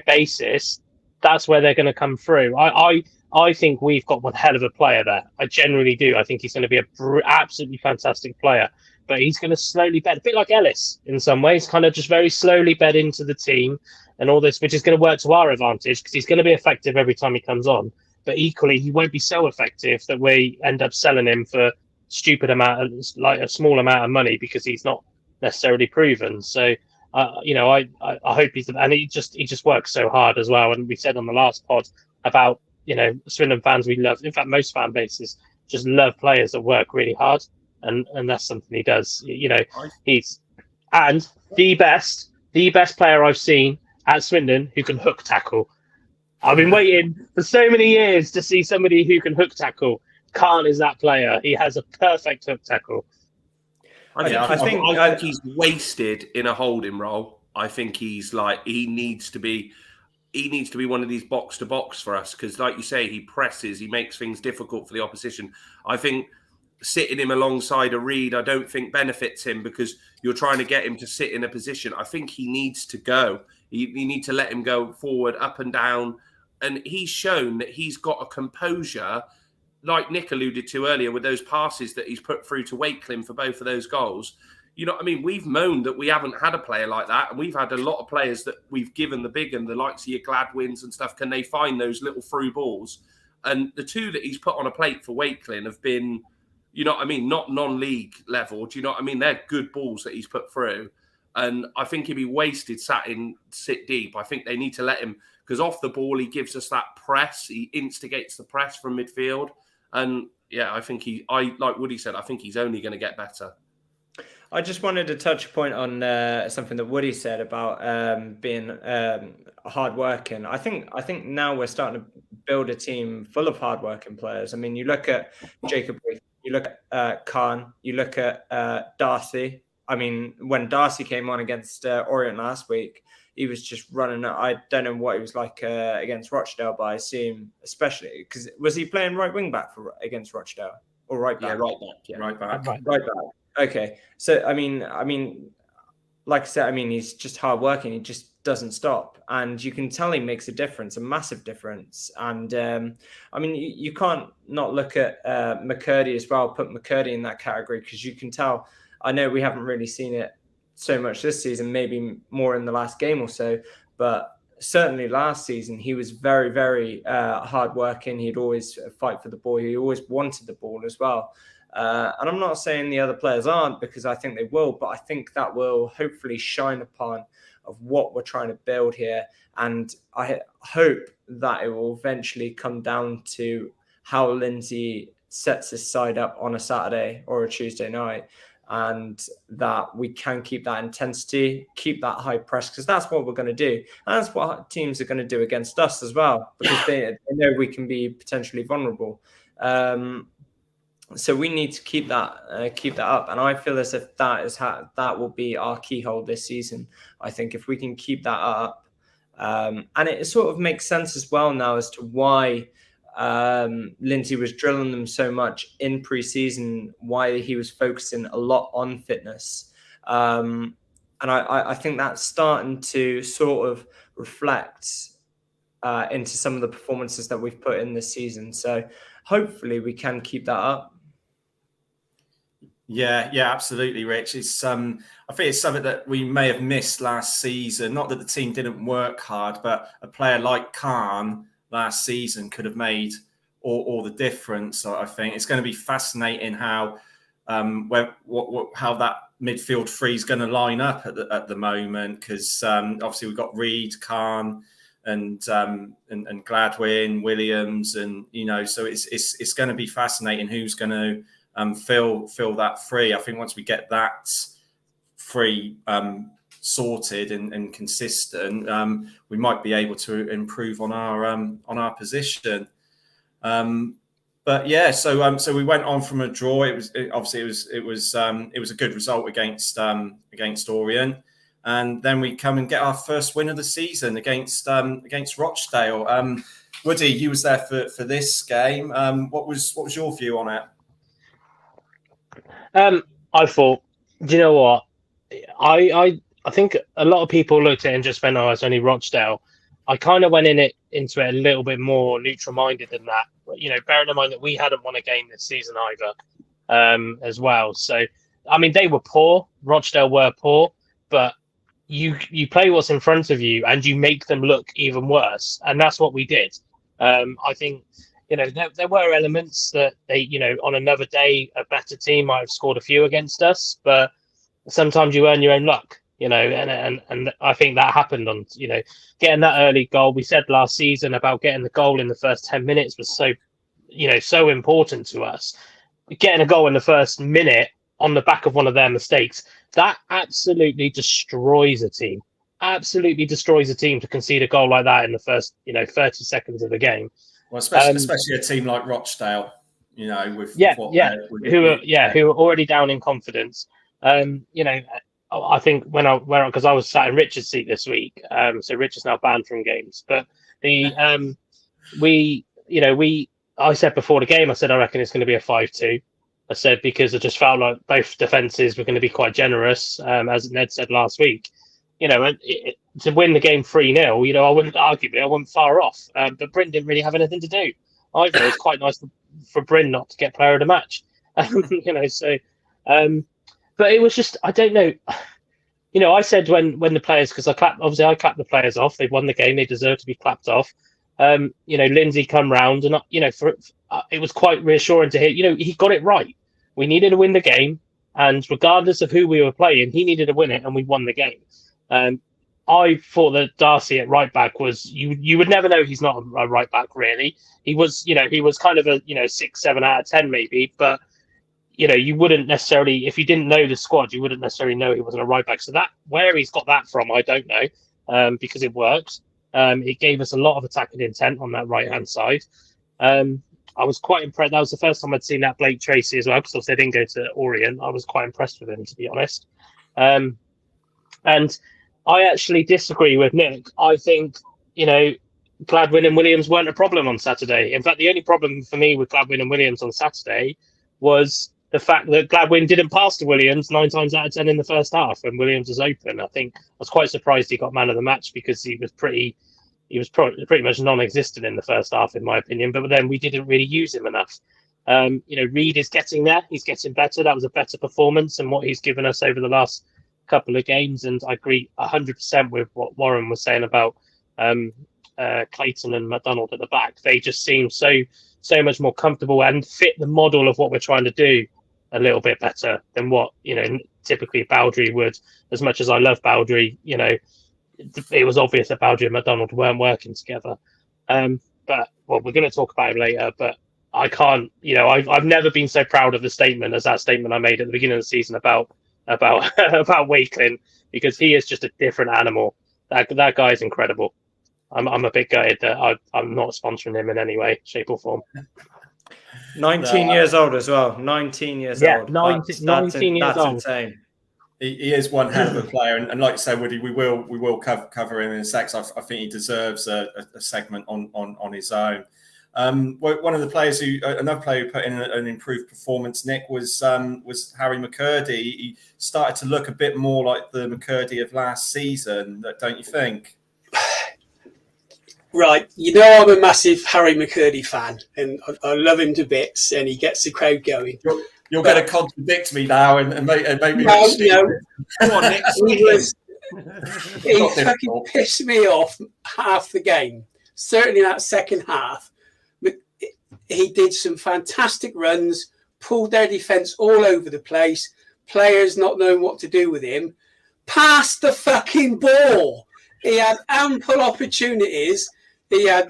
basis, that's where they're going to come through. I think we've got one hell of a player there. I generally do. I think he's going to be an absolutely fantastic player. But he's going to slowly bed, a bit like Ellis in some ways, kind of just very slowly bed into the team and all this, which is going to work to our advantage because he's going to be effective every time he comes on. But equally, he won't be so effective that we end up selling him for a small amount of money because he's not necessarily proven. So, I hope and he just works so hard as well. And we said on the last pod about, Swindon fans we love. In fact, most fan bases just love players that work really hard. And that's something he does. He's the best player I've seen at Swindon who can hook tackle. I've been waiting for so many years to see somebody who can hook tackle. Khan is that player. He has a perfect hook tackle. I think he's wasted in a holding role. I think he needs to be one of these box to box for us because, like you say, he presses, he makes things difficult for the opposition. I think sitting him alongside a Reed, I don't think benefits him because you're trying to get him to sit in a position. I think he needs to go. You need to let him go forward, up and down. And he's shown that he's got a composure, like Nick alluded to earlier, with those passes that he's put through to Wakeling for both of those goals. We've moaned that we haven't had a player like that. And we've had a lot of players that we've given the big and the likes of your Gladwins and stuff. Can they find those little through balls? And the two that he's put on a plate for Wakeling have been, not non-league level. Do you know what I mean? They're good balls that he's put through. And I think he'd be wasted sit deep. I think they need to let him, because off the ball, he gives us that press. He instigates the press from midfield. And yeah, I think like Woody said, I think he's only going to get better. I just wanted to touch a point on something that Woody said about being hardworking. I think now we're starting to build a team full of hardworking players. I mean, you look at Jacob, you look at Khan, you look at Darcy. I mean, when Darcy came on against Orient last week, he was just running. I don't know what he was like against Rochdale, but I assume, especially because was he playing right wing back against Rochdale or right back? Yeah, right back. Right back. Okay, so I mean, like I said, he's just hardworking. He just doesn't stop, and you can tell he makes a difference, a massive difference. And you can't not look at Mccurdy as well. Put Mccurdy in that category because you can tell. I know we haven't really seen it so much this season, maybe more in the last game or so, but certainly last season he was very, very hardworking. He'd always fight for the ball. He always wanted the ball as well. And I'm not saying the other players aren't, because I think they will, but I think that will hopefully shine upon of what we're trying to build here. And I hope that it will eventually come down to how Lindsay sets his side up on a Saturday or a Tuesday night, and that we can keep that intensity, keep that high press, because that's what we're going to do. And that's what teams are going to do against us as well, because they know we can be potentially vulnerable. So we need to keep that up. And I feel as if that will be our keyhole this season. I think if we can keep that up, And it sort of makes sense as well now as to why Lindsay was drilling them so much in pre-season, why he was focusing a lot on fitness. And I think that's starting to sort of reflect into some of the performances that we've put in this season. So hopefully we can keep that up. Yeah, absolutely, Rich. It's I think it's something that we may have missed last season. Not that the team didn't work hard, but a player like Khan last season could have made all the difference. So I think it's going to be fascinating how how that midfield three is going to line up at the moment, because obviously we've got Reed, Khan, and Gladwin, Williams, and so it's going to be fascinating who's going to fill that free. I think once we get that free sorted and consistent, we might be able to improve on our position. But yeah, so we went on from a draw. It was a good result against Orient, and then we come and get our first win of the season against Rochdale. Woody, you was there for this game. What was your view on it? I thought, do you know what? I think a lot of people looked at it and just went, "Oh, it's only Rochdale." I kind of went into it a little bit more neutral-minded than that. But, bearing in mind that we hadn't won a game this season either, as well. So, I mean, they were poor. Rochdale were poor, but you play what's in front of you and you make them look even worse, and that's what we did. I think. There were elements that they, on another day, a better team might have scored a few against us, but sometimes you earn your own luck, and I think that happened on, getting that early goal. We said last season about getting the goal in the first 10 minutes was so important to us. Getting a goal in the first minute on the back of one of their mistakes, that absolutely destroys a team. Absolutely destroys a team to concede a goal like that in the first, 30 seconds of the game. Well, especially a team like Rochdale, who are already down in confidence. I think because I was sat in Richard's seat this week, so Richard's now banned from games. But I said before the game, I reckon it's going to be a 5-2. I said because it just felt like both defences were going to be quite generous, as Ned said last week. To win the game 3-0, I wasn't far off. But Bryn didn't really have anything to do either. It was quite nice for Bryn not to get player of the match. But it was just, I don't know. I said when the players, because I clapped the players off. They've won the game. They deserve to be clapped off. Lindsay come round and, it was quite reassuring to hear, he got it right. We needed to win the game. And regardless of who we were playing, he needed to win it and we won the game. I thought that Darcy at right back was you would never know he's not a right back really. He was kind of a 6-7 out of 10 maybe, but you wouldn't necessarily, if you didn't know the squad, you wouldn't necessarily know he wasn't a right back. So that where he's got that from, I don't know, because it works. It gave us a lot of attacking intent on that right hand side. I was quite impressed. That was the first time I'd seen that Blake Tracy as well, because obviously I didn't go to Orient. I was quite impressed with him, to be honest. And I actually disagree with Nick. I think, Gladwin and Williams weren't a problem on Saturday. In fact, the only problem for me with Gladwin and Williams on Saturday was the fact that Gladwin didn't pass to Williams 9 times out of 10 in the first half when Williams was open. I think I was quite surprised he got man of the match because he was pretty much non-existent in the first half, in my opinion. But then we didn't really use him enough. Reed is getting there. He's getting better. That was a better performance than what he's given us over the last couple of games, and I agree 100% with what Warren was saying about Clayton and McDonald at the back. They just seem so much more comfortable and fit the model of what we're trying to do a little bit better than what typically Bowdry would. As much as I love Bowdry, it was obvious that Bowdry and McDonald weren't working together. But we're going to talk about him later. But I can't, I've never been so proud of the statement as that statement I made at the beginning of the season about Wakelin, because he is just a different animal. That guy is incredible. I'm a bit gutted that I'm not sponsoring him in any way, shape or form. 19 years old as well. 19 years old. 19 years old. Insane. He is one hell of a player, and like you say, Woody, we will cover him in a sec. I think he deserves a segment on his own. One of the players another player who put in an improved performance, Nick, was Harry Mccurdy. He started to look a bit more like the Mccurdy of last season, don't you think? Right, I'm a massive Harry Mccurdy fan, and I love him to bits, and he gets the crowd going. You're going to contradict me now and make me no. Come on, Nick. He fucking pissed me off half the game. Certainly that second half. He did some fantastic runs, pulled their defence all over the place, players not knowing what to do with him. Passed the fucking ball. He had ample opportunities. He had,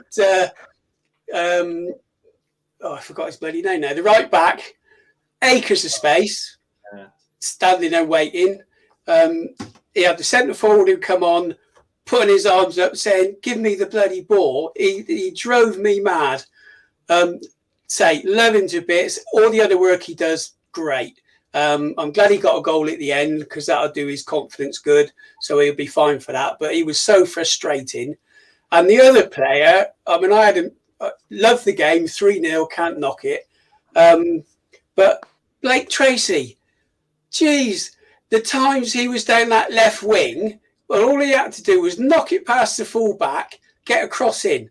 I forgot his bloody name now, the right back, acres of space, standing there waiting. He had the centre forward who come on, putting his arms up, saying, "Give me the bloody ball." He drove me mad. Love him to bits. All the other work he does, great. I'm glad he got a goal at the end because that'll do his confidence good. So he'll be fine for that. But he was so frustrating. And the other player, I loved the game, 3-0, can't knock it. But Blake Tracy, geez, the times he was down that left wing, well, all he had to do was knock it past the fullback, get a cross in.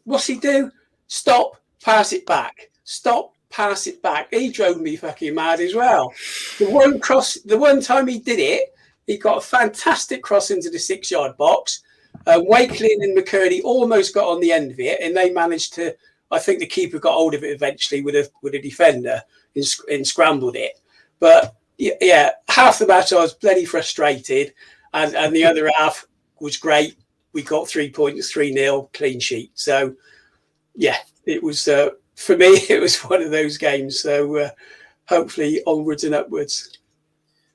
What's he do? Stop, pass it back. Stop, pass it back. He drove me fucking mad as well. The one time he did it, he got a fantastic cross into the 6-yard box. Wakeling and Mccurdy almost got on the end of it, and they managed to. I think the keeper got hold of it eventually with a defender and scrambled it. But yeah, half the match I was bloody frustrated, and the other half was great. We got 3 points, 3-0, clean sheet. So yeah, it was for me. It was one of those games. So hopefully onwards and upwards.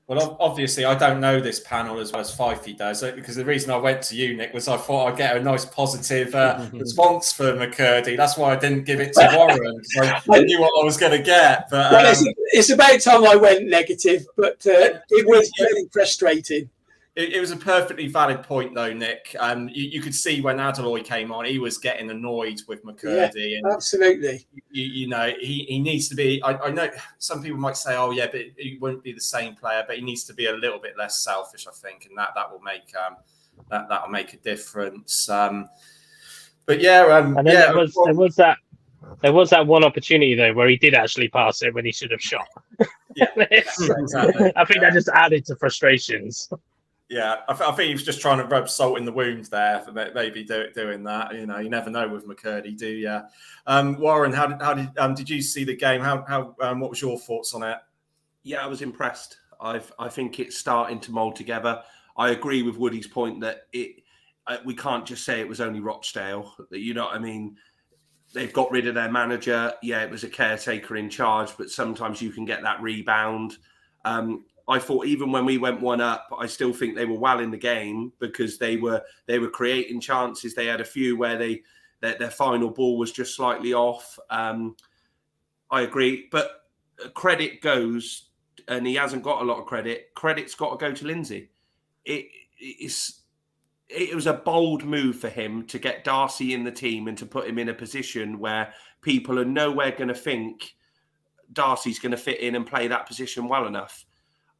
Well, obviously, I don't know this panel as well as Fifey does, because the reason I went to you, Nick, was I thought I'd get a nice positive response for Mccurdy. That's why I didn't give it to Warren. I knew what I was going to get. But it's about time I went negative, but it was really frustrating. It was a perfectly valid point, though, Nick. You could see when Adeloy came on, he was getting annoyed with Mccurdy. Yeah, absolutely. He needs to be. I know some people might say, "Oh, yeah, but he won't be the same player." But he needs to be a little bit less selfish, I think, and that will make that will make a difference. But yeah, and then there was that one opportunity though where he did actually pass it when he should have shot. Yeah, exactly. I think that just added to frustrations. Yeah, I think he was just trying to rub salt in the wound there, for maybe doing that. You never know with Mccurdy, do you? Warren, how did you see the game? What was your thoughts on it? Yeah, I was impressed. I think it's starting to mould together. I agree with Woody's point that we can't just say it was only Rochdale. You know what I mean? They've got rid of their manager. Yeah, it was a caretaker in charge, but sometimes you can get that rebound. I thought even when we went 1-up, I still think they were well in the game because they were creating chances. They had a few where their final ball was just slightly off. I agree, but credit goes, and he hasn't got a lot of credit. Credit's got to go to Lindsay. It was a bold move for him to get Darcy in the team and to put him in a position where people are nowhere going to think Darcy's going to fit in and play that position well enough.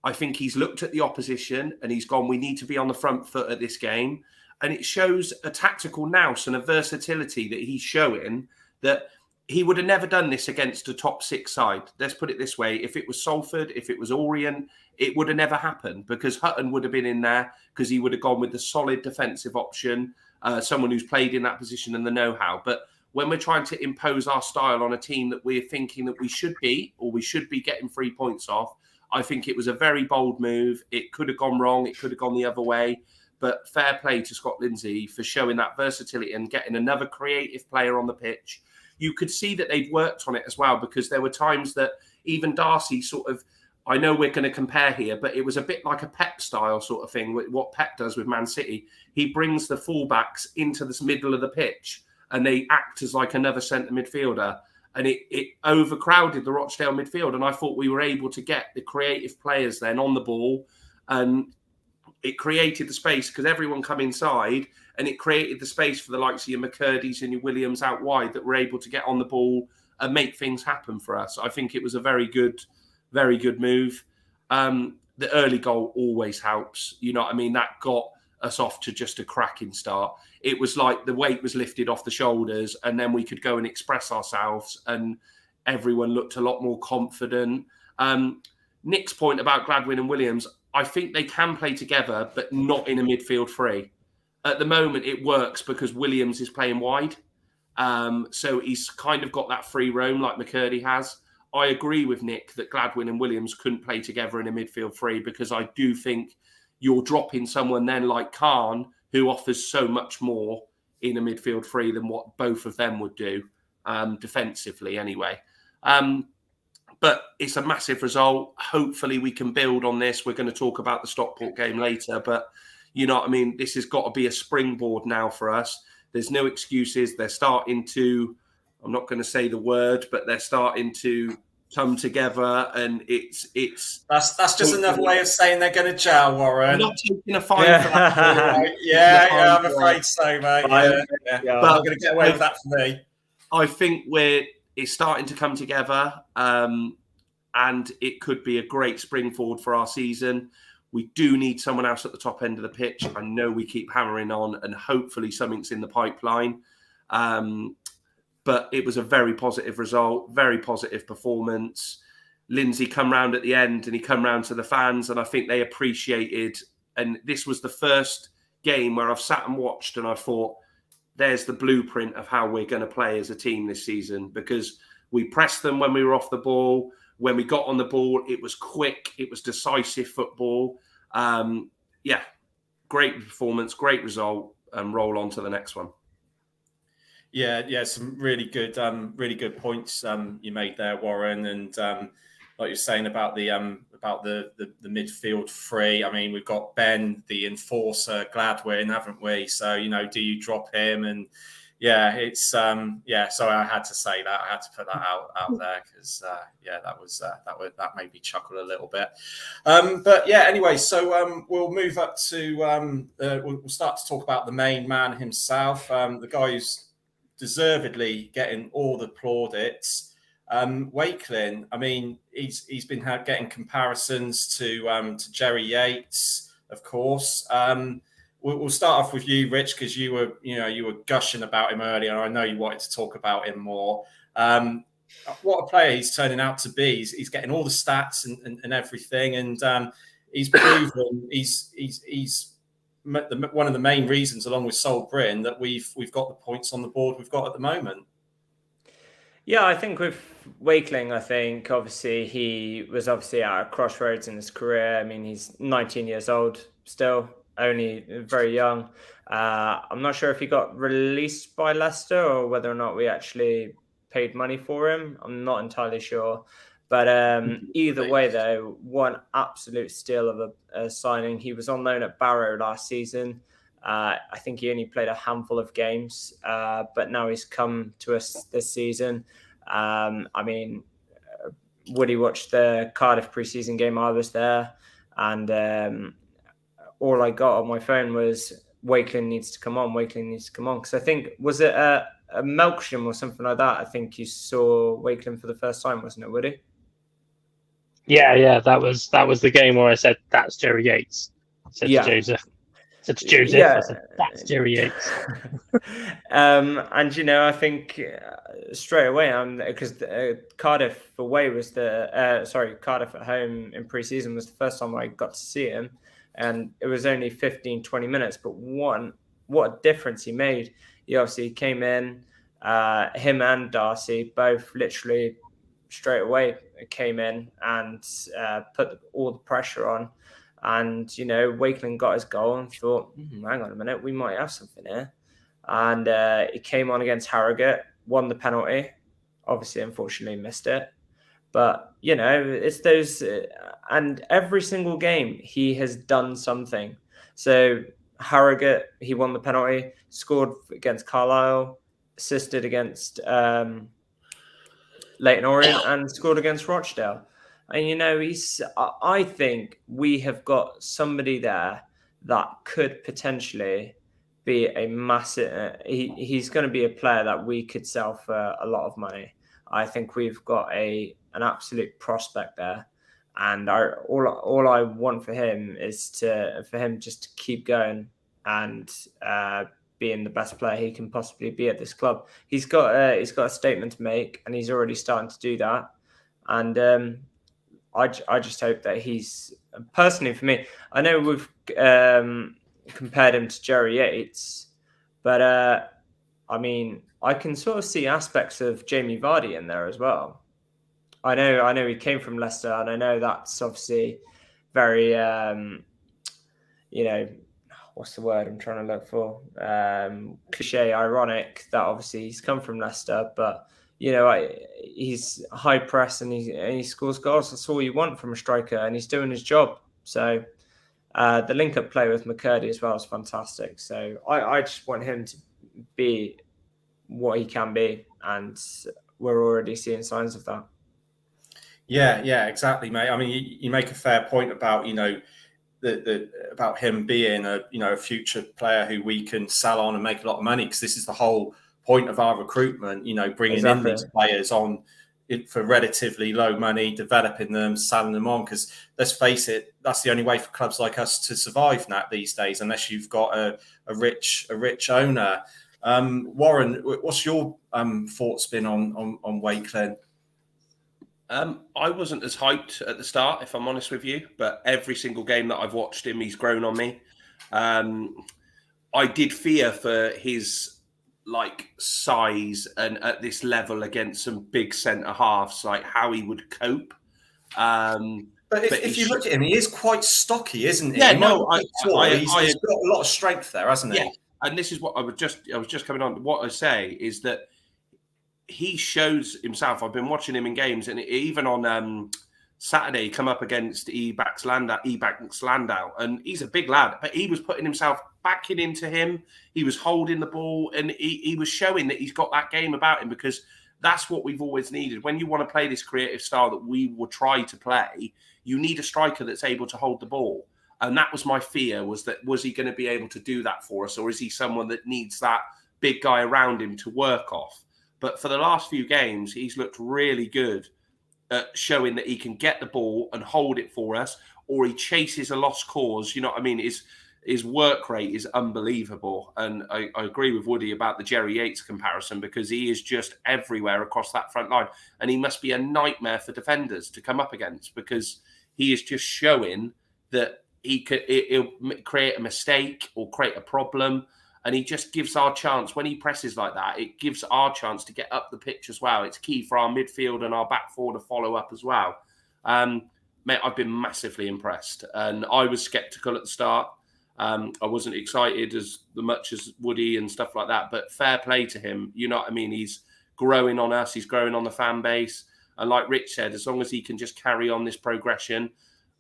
I think he's looked at the opposition and he's gone, we need to be on the front foot at this game. And it shows a tactical nous and a versatility that he's showing that he would have never done this against a top 6 side. Let's put it this way. If it was Salford, if it was Orient, it would have never happened because Hutton would have been in there because he would have gone with the solid defensive option, someone who's played in that position and the know-how. But when we're trying to impose our style on a team that we're thinking that we should be getting 3 points off, I think it was a very bold move. It could have gone wrong. It could have gone the other way. But fair play to Scott Lindsay for showing that versatility and getting another creative player on the pitch. You could see that they'd worked on it as well because there were times that even Darcy sort of, I know we're going to compare here, but it was a bit like a Pep style sort of thing, what Pep does with Man City. He brings the fullbacks into this middle of the pitch and they act as like another centre midfielder. And it overcrowded the Rochdale midfield. And I thought we were able to get the creative players then on the ball And it created the space because everyone come inside, and it created the space for the likes of your Mccurdys and your Williams out wide that were able to get on the ball and make things happen for us. I think it was a very good move. The early goal always helps. You know what I mean? That got us off to just a cracking start. It was like the weight was lifted off the shoulders, and then we could go and express ourselves, and everyone looked a lot more confident. Nick's point about Gladwin and Williams, I think they can play together, but not in a midfield three. At the moment, it works because Williams is playing wide. So he's kind of got that free roam like Mccurdy has. I agree with Nick that Gladwin and Williams couldn't play together in a midfield three, because I do think you're dropping someone then like Khan, who offers so much more in a midfield three than what both of them would do, defensively anyway. But it's a massive result. Hopefully we can build on this. We're going to talk about the Stockport game later, but you know what I mean? This has got to be a springboard now for us. There's no excuses. They're starting to, I'm not going to say the word, but they're starting to come together, and that's just another way of saying they're going to gel, Warren. I'm not taking a fine for that. Right? Yeah, I'm afraid so, mate. Yeah. But I'm going to get away with that for me. I think it's starting to come together, and it could be a great springboard for our season. We do need someone else at the top end of the pitch. I know we keep hammering on, and hopefully something's in the pipeline. But it was a very positive result, very positive performance. Lindsay come round at the end, and he come round to the fans, and I think they appreciated. And this was the first game where I've sat and watched, and I thought, there's the blueprint of how we're going to play as a team this season, because we pressed them when we were off the ball. When we got on the ball, it was quick. It was decisive football. Great performance, great result, and roll on to the next one. Yeah, some really good points you made there, Warren, and like you're saying about the midfield three. I mean, we've got Ben, the enforcer, Gladwin, haven't we? So do you drop him? And it's sorry, I had to say that. I had to put that out there because that made me chuckle a little bit. Anyway, so we'll move up to we'll start to talk about the main man himself, the guy who's deservedly getting all the plaudits. Wakelin, I mean, he's been getting comparisons to Jerry Yates, of course. We'll start off with you, Rich, because you were gushing about him earlier, and I know you wanted to talk about him more. What a player he's turning out to be. He's getting all the stats and everything, and he's proven he's one of the main reasons, along with Sol Bryn, that we've got the points on the board we've got at the moment. Yeah, I think with Wakeling, obviously he was at a crossroads in his career. I mean, he's 19 years old still, only very young. I'm not sure if he got released by Leicester or whether or not we actually paid money for him. I'm not entirely sure. But either way, though, one absolute steal of a signing. He was on loan at Barrow last season. I think he only played a handful of games, but now he's come to us this season. Woody watched the Cardiff preseason game. I was there, and all I got on my phone was Wakelin needs to come on. Wakelin needs to come on. Because I think, was it a Melksham or something like that? I think you saw Wakelin for the first time, wasn't it, Woody? Yeah, that was the game where I said, that's Jerry Yates. I said to Joseph. I said, that's Jerry Yates. I think straight away, because Cardiff away was Cardiff at home in pre-season was the first time I got to see him, and it was only 15-20 minutes, but what a difference he made. He obviously came in, him and Darcy both literally straight away came in and put all the pressure on. And, Wakelin got his goal and thought, hang on a minute, we might have something here. And he came on against Harrogate, won the penalty. Obviously, unfortunately, missed it. But, it's those... and every single game, he has done something. So, Harrogate, he won the penalty, scored against Carlisle, assisted against Leyton Orient, and scored against Rochdale. And I think we have got somebody there that could potentially be a massive. He's going to be a player that we could sell for a lot of money. I think we've got an absolute prospect there, and all I want for him is for him just to keep going and being the best player he can possibly be at this club. He's got a statement to make, and he's already starting to do that. And I just hope that he's, personally for me, I know we've compared him to Jerry Yates, but I mean, I can sort of see aspects of Jamie Vardy in there as well. I know he came from Leicester, and I know that's obviously very, what's the word I'm trying to look for? Cliche, ironic that obviously he's come from Leicester, but he's high press and he scores goals. That's all you want from a striker, and he's doing his job. So the link-up play with Mccurdy as well is fantastic. So I just want him to be what he can be, and we're already seeing signs of that. Yeah, exactly, mate. I mean, you make a fair point about about him being a future player who we can sell on and make a lot of money, because this is the whole point of our recruitment, bringing in these players on for relatively low money, developing them, selling them on, because let's face it, that's the only way for clubs like us to survive these days, unless you've got a rich owner. Warren, what's your thoughts been on Wakeland? I wasn't as hyped at the start, if I'm honest with you, but every single game that I've watched him, he's grown on me. I did fear for his size and at this level against some big centre halves, how he would cope. But if you look at him, he is quite stocky, isn't he? Yeah, he's got a lot of strength there, hasn't he? Yeah, and this is what I was just coming on. What I say is that he shows himself. I've been watching him in games, and even on Saturday, he come up against Ebax Landau, and he's a big lad, but he was putting himself backing into him. He was holding the ball, and he was showing that he's got that game about him, because that's what we've always needed. When you want to play this creative style that we will try to play, you need a striker that's able to hold the ball. And that was my fear, was he going to be able to do that for us, or is he someone that needs that big guy around him to work off? But for the last few games, he's looked really good at showing that he can get the ball and hold it for us, or he chases a lost cause. You know what I mean? His work rate is unbelievable. And I agree with Woody about the Jerry Yates comparison, because he is just everywhere across that front line. And he must be a nightmare for defenders to come up against, because he is just showing that he'll create a mistake or create a problem. And he just gives our chance. When he presses like that, it gives our chance to get up the pitch as well. It's key for our midfield and our back four to follow up as well. Mate, I've been massively impressed. And I was sceptical at the start. I wasn't excited as much as Woody and stuff like that. But fair play to him. You know what I mean? He's growing on us. He's growing on the fan base. And like Rich said, as long as he can just carry on this progression,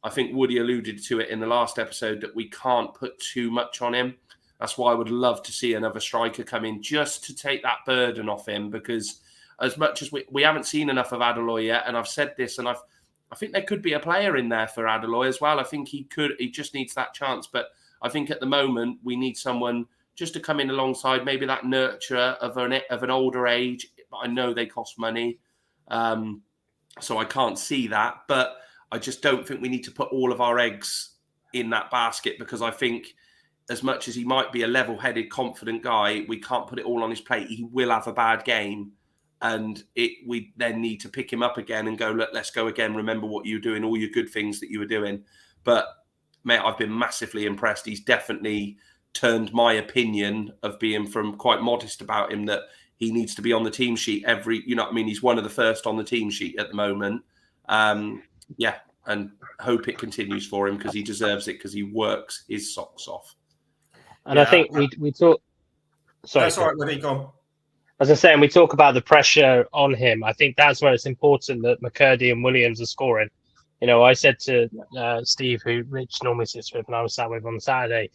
I think Woody alluded to it in the last episode that we can't put too much on him. That's why I would love to see another striker come in just to take that burden off him, because as much as we haven't seen enough of Adeloye yet, and I've said this, and I think there could be a player in there for Adeloye as well. I think he just needs that chance. But I think at the moment we need someone just to come in alongside, maybe that nurturer of an older age. I know they cost money, so I can't see that. But I just don't think we need to put all of our eggs in that basket, because I think, as much as he might be a level-headed, confident guy, we can't put it all on his plate. He will have a bad game, and we then need to pick him up again and go, look, let's go again. Remember what you were doing, all your good things that you were doing. But, mate, I've been massively impressed. He's definitely turned my opinion of being from quite modest about him, that he needs to be on the team sheet you know what I mean? He's one of the first on the team sheet at the moment. And hope it continues for him, because he deserves it, because he works his socks off. And I think we talk. Sorry, that's all right. Where go on? As I was saying, we talk about the pressure on him. I think that's where it's important that Mccurdy and Williams are scoring. I said to Steve, who Rich normally sits with, and I was sat with on Saturday,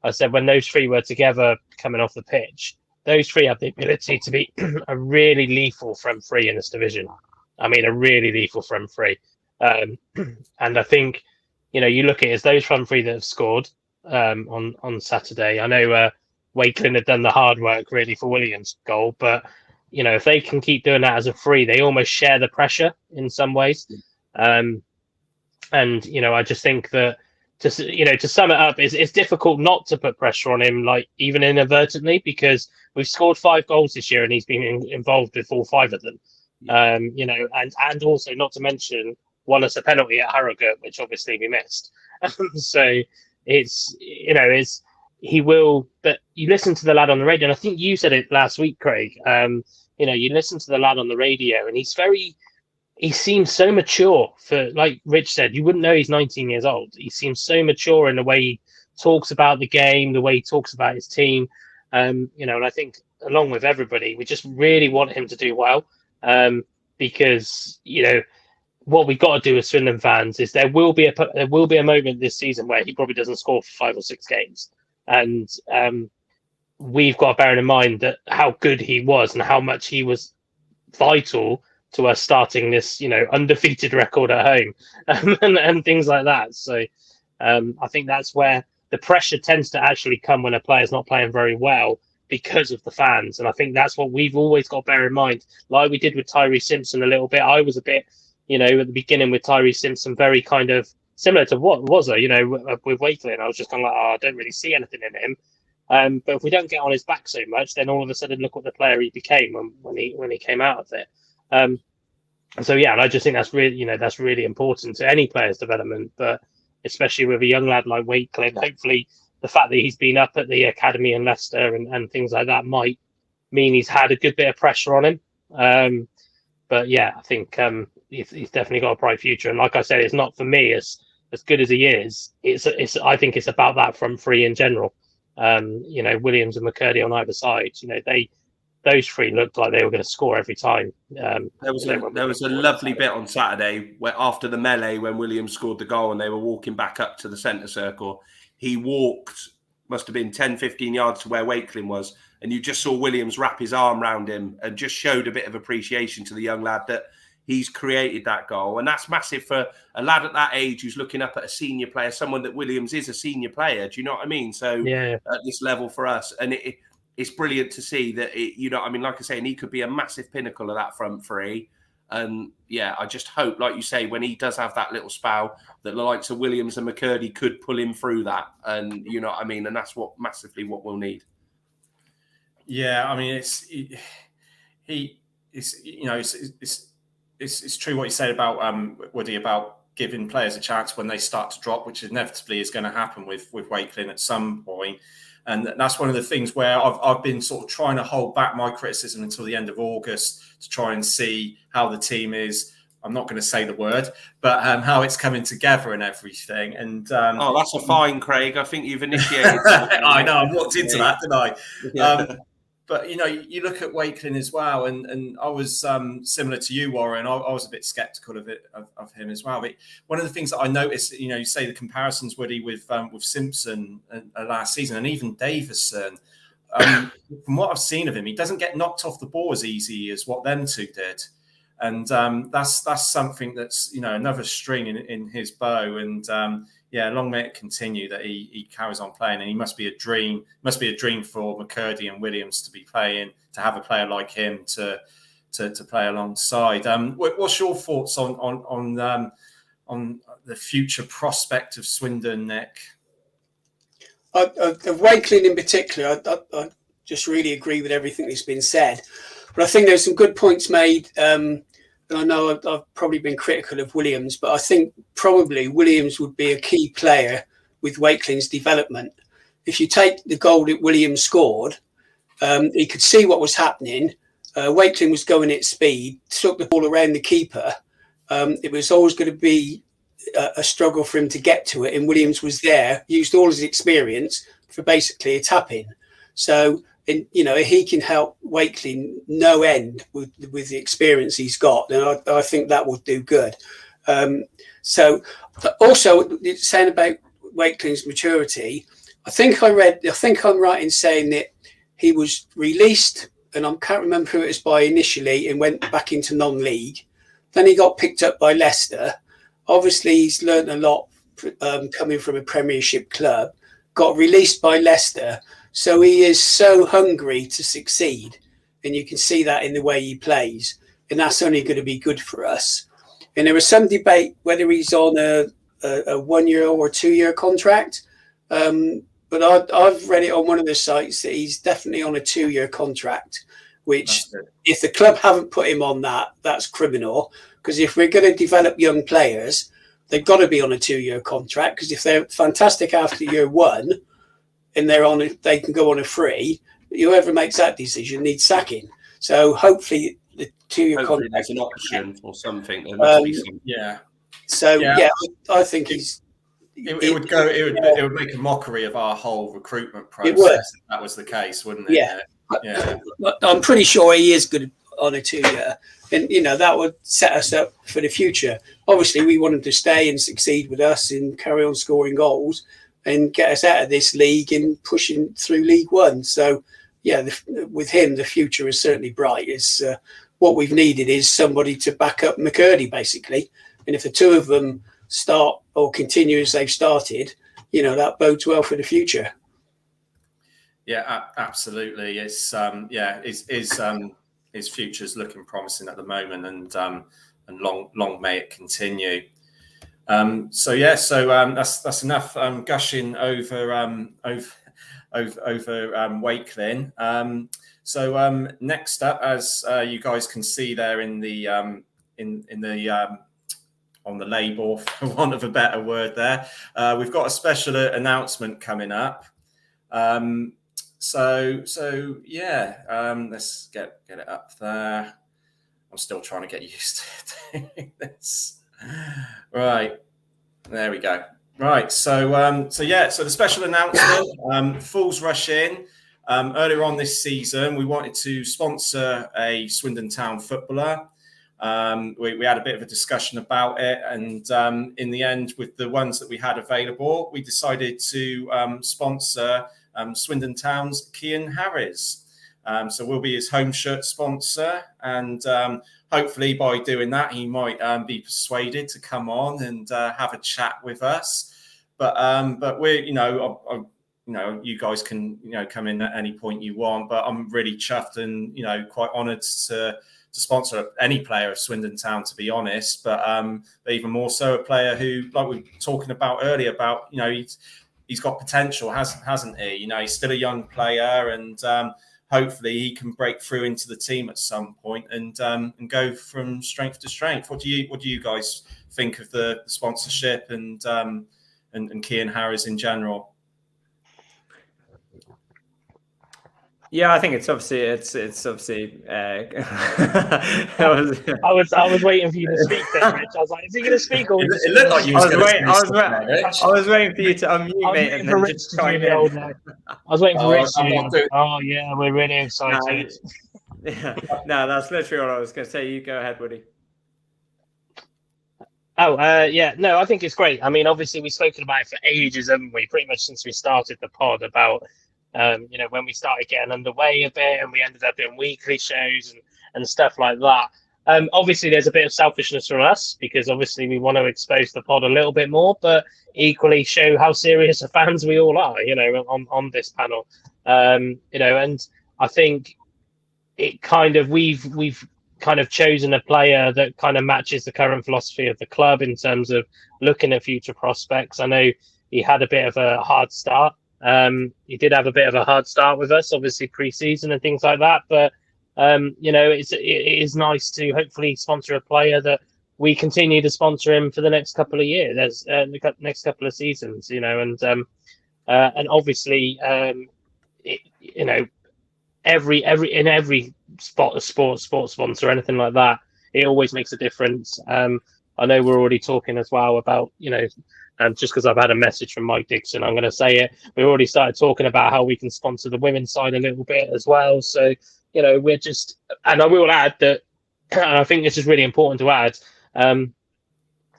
I said when those three were together coming off the pitch, those three have the ability to be a really lethal front three in this division. I mean, a really lethal front three. And I think, you look at it, it's those front three that have scored on Saturday. I know Wakeland had done the hard work really for Williams' goal, but if they can keep doing that as a free, they almost share the pressure in some ways. And I just think that to sum it up, it's difficult not to put pressure on him, like even inadvertently, because we've scored 5 goals this year and he's been involved with all 5 of them. And also not to mention won us a penalty at Harrogate, which obviously we missed. So he will. But you listen to the lad on the radio, and I think you said it last week, Craig. You listen to the lad on the radio, and he seems so mature. For, like Rich said, you wouldn't know he's 19 years old. He seems so mature in the way he talks about the game, the way he talks about his team. And I think along with everybody, we just really want him to do well. Because what we got to do as Swindon fans is there will be a moment this season where he probably doesn't score for 5 or 6 games, and we've got to bear in mind that how good he was and how much he was vital to us starting this undefeated record at home and things like that. So I think that's where the pressure tends to actually come when a player's not playing very well, because of the fans. And I think that's what we've always got to bear in mind. Like we did with Tyree Simpson a little bit. I was a bit, at the beginning with Tyree Simpson, very kind of similar to what was it, with Wakeland. I was just kind of like, I don't really see anything in him. But if we don't get on his back so much, then all of a sudden look what the player he became when he came out of it. So yeah, and I just think that's really, that's really important to any player's development, but especially with a young lad like Wakeland. Hopefully the fact that he's been up at the academy in Leicester and things like that might mean he's had a good bit of pressure on him. But yeah, I think he's definitely got a bright future. And like I said, it's not for me as good as he is. I think it's about that front three in general. Williams and Mccurdy on either side. Those 3 looked like they were going to score every time. There was a lovely bit on Saturday where after the melee, when Williams scored the goal and they were walking back up to the centre circle, he walked, must have been 10, 15 yards to where Wakeland was. And you just saw Williams wrap his arm around him and just showed a bit of appreciation to the young lad that he's created that goal. And that's massive for a lad at that age who's looking up at a senior player, someone that Williams is a senior player. Do you know what I mean? So yeah, at this level for us, and it's brilliant to see that, like I say, and he could be a massive pinnacle of that front three. And yeah, I just hope, like you say, when he does have that little spell, that the likes of Williams and Mccurdy could pull him through that. And you know what I mean? And that's massively what we'll need. Yeah, I mean, it's true what you said about Woody, about giving players a chance when they start to drop, which inevitably is going to happen with Wakeland at some point. And that's one of the things where I've been sort of trying to hold back my criticism until the end of August to try and see how the team is. I'm not going to say the word, but how it's coming together and everything. And that's a fine, Craig. I think you've initiated. I know. I walked into that, didn't I? Yeah. But you look at Wakeland as well, and I was similar to you, Warren. I was a bit sceptical of him as well. But one of the things that I noticed, you say the comparisons, Woody, with Simpson last season, and even Davison. From what I've seen of him, he doesn't get knocked off the ball as easy as what them 2 did, and that's something that's another string in his bow. And long may it continue that he carries on playing, and he must be a dream for Mccurdy and Williams to have a player like him to play alongside. What's your thoughts on the future prospect of Swindon, Nick? Of Wakeland in particular, I just really agree with everything that's been said. But I think there's some good points made. And I know I've probably been critical of Williams, but I think probably Williams would be a key player with Wakeland's development. If you take the goal that Williams scored, he could see what was happening. Wakeland was going at speed, took the ball around the keeper. It was always going to be a struggle for him to get to it, and Williams was there, used all his experience for basically a tap-in. So, he can help Wakeland no end with the experience he's got, and I think that will do good. So, also saying about Wakeland's maturity, I think I'm right in saying that he was released, and I can't remember who it was by initially, and went back into non-league. Then he got picked up by Leicester. Obviously, he's learned a lot coming from a Premiership club, got released by Leicester. So he is so hungry to succeed. And you can see that in the way he plays. And that's only going to be good for us. And there was some debate whether he's on a 1 year or 2 year contract. But I've read it on one of the sites that he's definitely on a 2 year contract, which if the club haven't put him on that, that's criminal. Because if we're going to develop young players, they've got to be on a 2 year contract. Because if they're fantastic after year one and they can go on a free, whoever makes that decision needs sacking. So hopefully the 2 year contract. There's an option or something. There must be something. Yeah. So yeah, I think he's. It would make a mockery of our whole recruitment process if that was the case, wouldn't it? Yeah. I'm pretty sure he is good on a 2 year, and that would set us up for the future. Obviously, we want him to stay and succeed with us and carry on scoring goals and get us out of this league and pushing through League One. So yeah, with him, the future is certainly bright. It's what we've needed is somebody to back up Mccurdy, basically, and if the two of them start or continue as they've started, that bodes well for the future. Yeah, absolutely. It's his future's looking promising at the moment, and long may it continue. So that's enough gushing over Wakelin. So next up, as you guys can see there in the on the label, for want of a better word there, we've got a special announcement coming up. So yeah, let's get it up there. I'm still trying to get used to doing this. Right, there we go. Right, so the special announcement, Fools Rush In. Earlier on this season, we wanted to sponsor a Swindon Town footballer. We had a bit of a discussion about it, and in the end, with the ones that we had available, we decided to sponsor Swindon Town's Cian Harris. So we'll be his home shirt sponsor, and hopefully by doing that, he might be persuaded to come on and have a chat with us. But we're, you guys can, come in at any point you want. But I'm really chuffed and, quite honoured to sponsor any player of Swindon Town, to be honest. But even more so a player who, like we were talking about earlier, about he's got potential, hasn't he? He's still a young player, and hopefully he can break through into the team at some point and go from strength to strength. What do you guys think of the sponsorship and Cian Harris in general? Yeah, I think it's obviously. I was waiting for you to speak there, Rich. I was like, is he going to speak? Or it looked like you was going to speak. I was waiting for you to unmute, mate, and then just chime in. I was waiting for Rich to. Oh yeah, we're really excited. No, that's literally all I was going to say. You go ahead, Woody. Yeah, no, I think it's great. I mean, obviously, we've spoken about it for ages, haven't we? Pretty much since we started the pod about. When we started getting underway a bit and we ended up doing weekly shows and stuff like that. Obviously, there's a bit of selfishness from us because obviously we want to expose the pod a little bit more, but equally show how serious a fans we all are, on this panel. And I think it kind of we've kind of chosen a player that kind of matches the current philosophy of the club in terms of looking at future prospects. I know he had a bit of a hard start. He did have a bit of a hard start with us, obviously pre-season and things like that. But it is nice to hopefully sponsor a player that we continue to sponsor him for the next couple of years, the next couple of seasons. And obviously, every sports sponsor or anything like that, it always makes a difference. I know we're already talking as well about and just because I've had a message from Mike Dixon, I'm going to say it. We already started talking about how we can sponsor the women's side a little bit as well. So, we're just, and I will add that, and I think this is really important to add,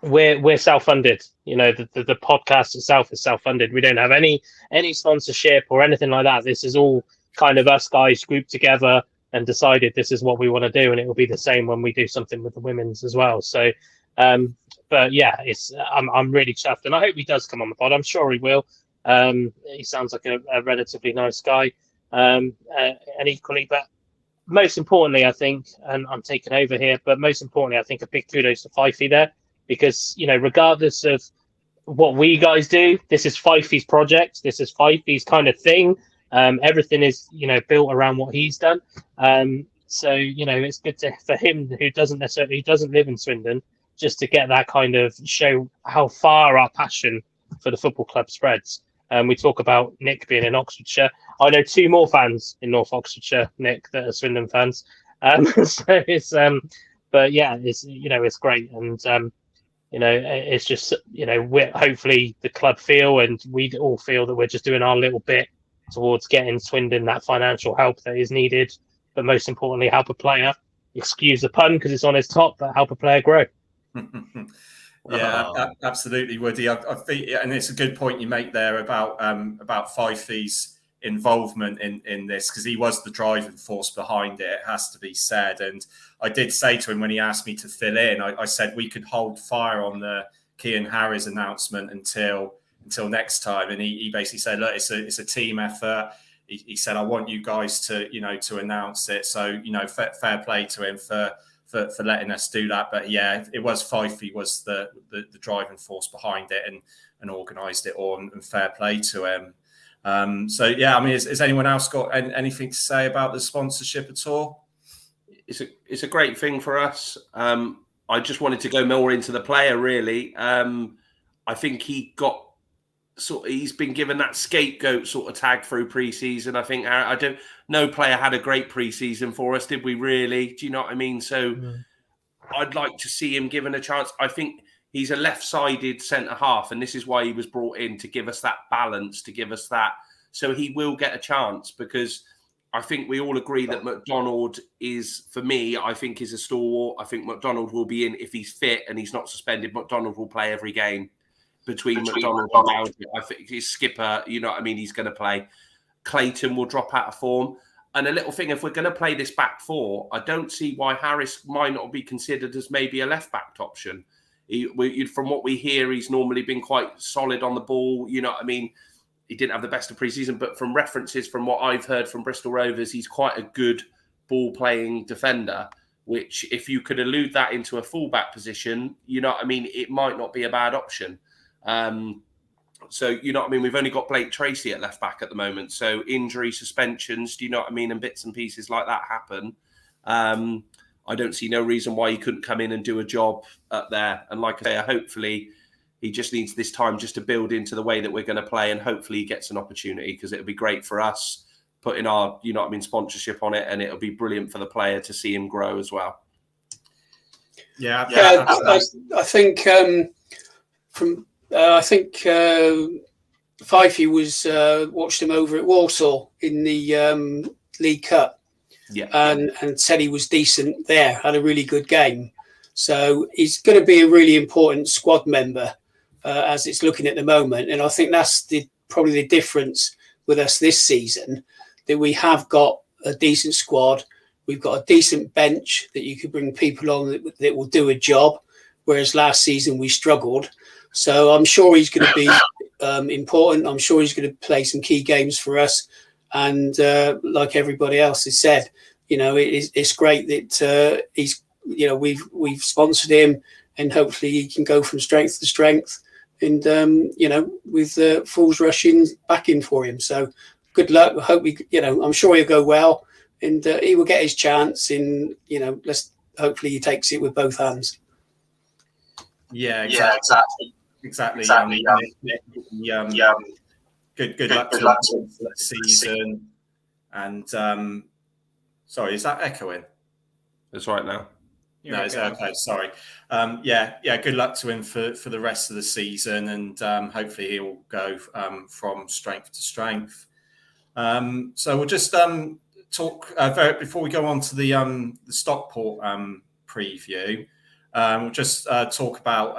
we're self-funded. The podcast itself is self-funded. We don't have any sponsorship or anything like that. This is all kind of us guys grouped together and decided this is what we want to do. And it will be the same when we do something with the women's as well. So, But yeah, I'm really chuffed, and I hope he does come on the pod. I'm sure he will. He sounds like a relatively nice guy, and equally, but most importantly, I think, and I'm taking over here, but most importantly, I think a big kudos to Fifey there, because, you know, regardless of what we guys do, this is Fifey's project. This is Fifey's kind of thing. Everything is, you know, built around what he's done. So, you know, it's good for him who doesn't live in Swindon, just to get that kind of show how far our passion for the football club spreads. We talk about Nick being in Oxfordshire. I know 2 more fans in North Oxfordshire, Nick, that are Swindon fans. So it's, but yeah, it's, you know, it's great. And, you know, it's just, you know, hopefully the club feel, and we all feel, that we're just doing our little bit towards getting Swindon that financial help that is needed. But most importantly, help a player, excuse the pun because it's on his top, but help a player grow. Yeah, absolutely, Woody. I think, and it's a good point you make there about Fifey's involvement in this, because he was the driving force behind it. It has to be said. And I did say to him when he asked me to fill in, I said we could hold fire on the Kean Harris announcement until next time. And he basically said, look, it's a team effort. He said, I want you guys to, you know, to announce it. So, you know, fair play to him for letting us do that. But yeah, it was Fifey was the driving force behind it and organised it all, and fair play to him. So yeah, I mean, has anyone else got anything to say about the sponsorship at all? It's a great thing for us. I just wanted to go more into the player, really. I think he's been given that scapegoat sort of tag through pre-season. I think no player had a great pre-season for us, did we really? Do you know what I mean? So I'd like to see him given a chance. I think he's a left-sided centre-half, and this is why he was brought in, to give us that balance, to give us that. So he will get a chance, because I think we all agree that McDonald is, for me, I think is a stalwart. I think McDonald will be in if he's fit and he's not suspended. McDonald will play every game. Between McDonald and Bowden, I think his skipper, you know what I mean, he's going to play. Clayton will drop out of form. And a little thing, if we're going to play this back 4, I don't see why Harris might not be considered as maybe a left-back option. From what we hear, he's normally been quite solid on the ball. You know what I mean? He didn't have the best of pre-season, but from references, from what I've heard from Bristol Rovers, he's quite a good ball-playing defender, which if you could allude that into a full-back position, you know what I mean, it might not be a bad option. So, you know what I mean? We've only got Blake Tracy at left back at the moment. So injury, suspensions, do you know what I mean? And bits and pieces like that happen. I don't see no reason why he couldn't come in and do a job up there. And like I say, hopefully he just needs this time just to build into the way that we're going to play. And hopefully he gets an opportunity, because it'll be great for us putting our, you know what I mean, sponsorship on it. And it'll be brilliant for the player to see him grow as well. Yeah, I think Fifey watched him over at Walsall in the League Cup, and said he was decent there, had a really good game. So he's going to be a really important squad member as it's looking at the moment. And I think that's probably the difference with us this season, that we have got a decent squad. We've got a decent bench that you could bring people on that will do a job, whereas last season we struggled. So I'm sure he's going to be important. I'm sure he's going to play some key games for us. And like everybody else has said, you know, it's great that he's, you know, we've sponsored him, and hopefully he can go from strength to strength. And you know, with Fools Rushing backing for him. So good luck. I hope I'm sure he'll go well, and he will get his chance. And you know, hopefully he takes it with both hands. Yeah, exactly. Good luck to the season. And sorry, is that echoing? It's right now. No, it's okay. Sorry. Good luck to him for the rest of the season, and hopefully he will go from strength to strength. So we'll just talk before we go on to the Stockport preview. We'll just talk about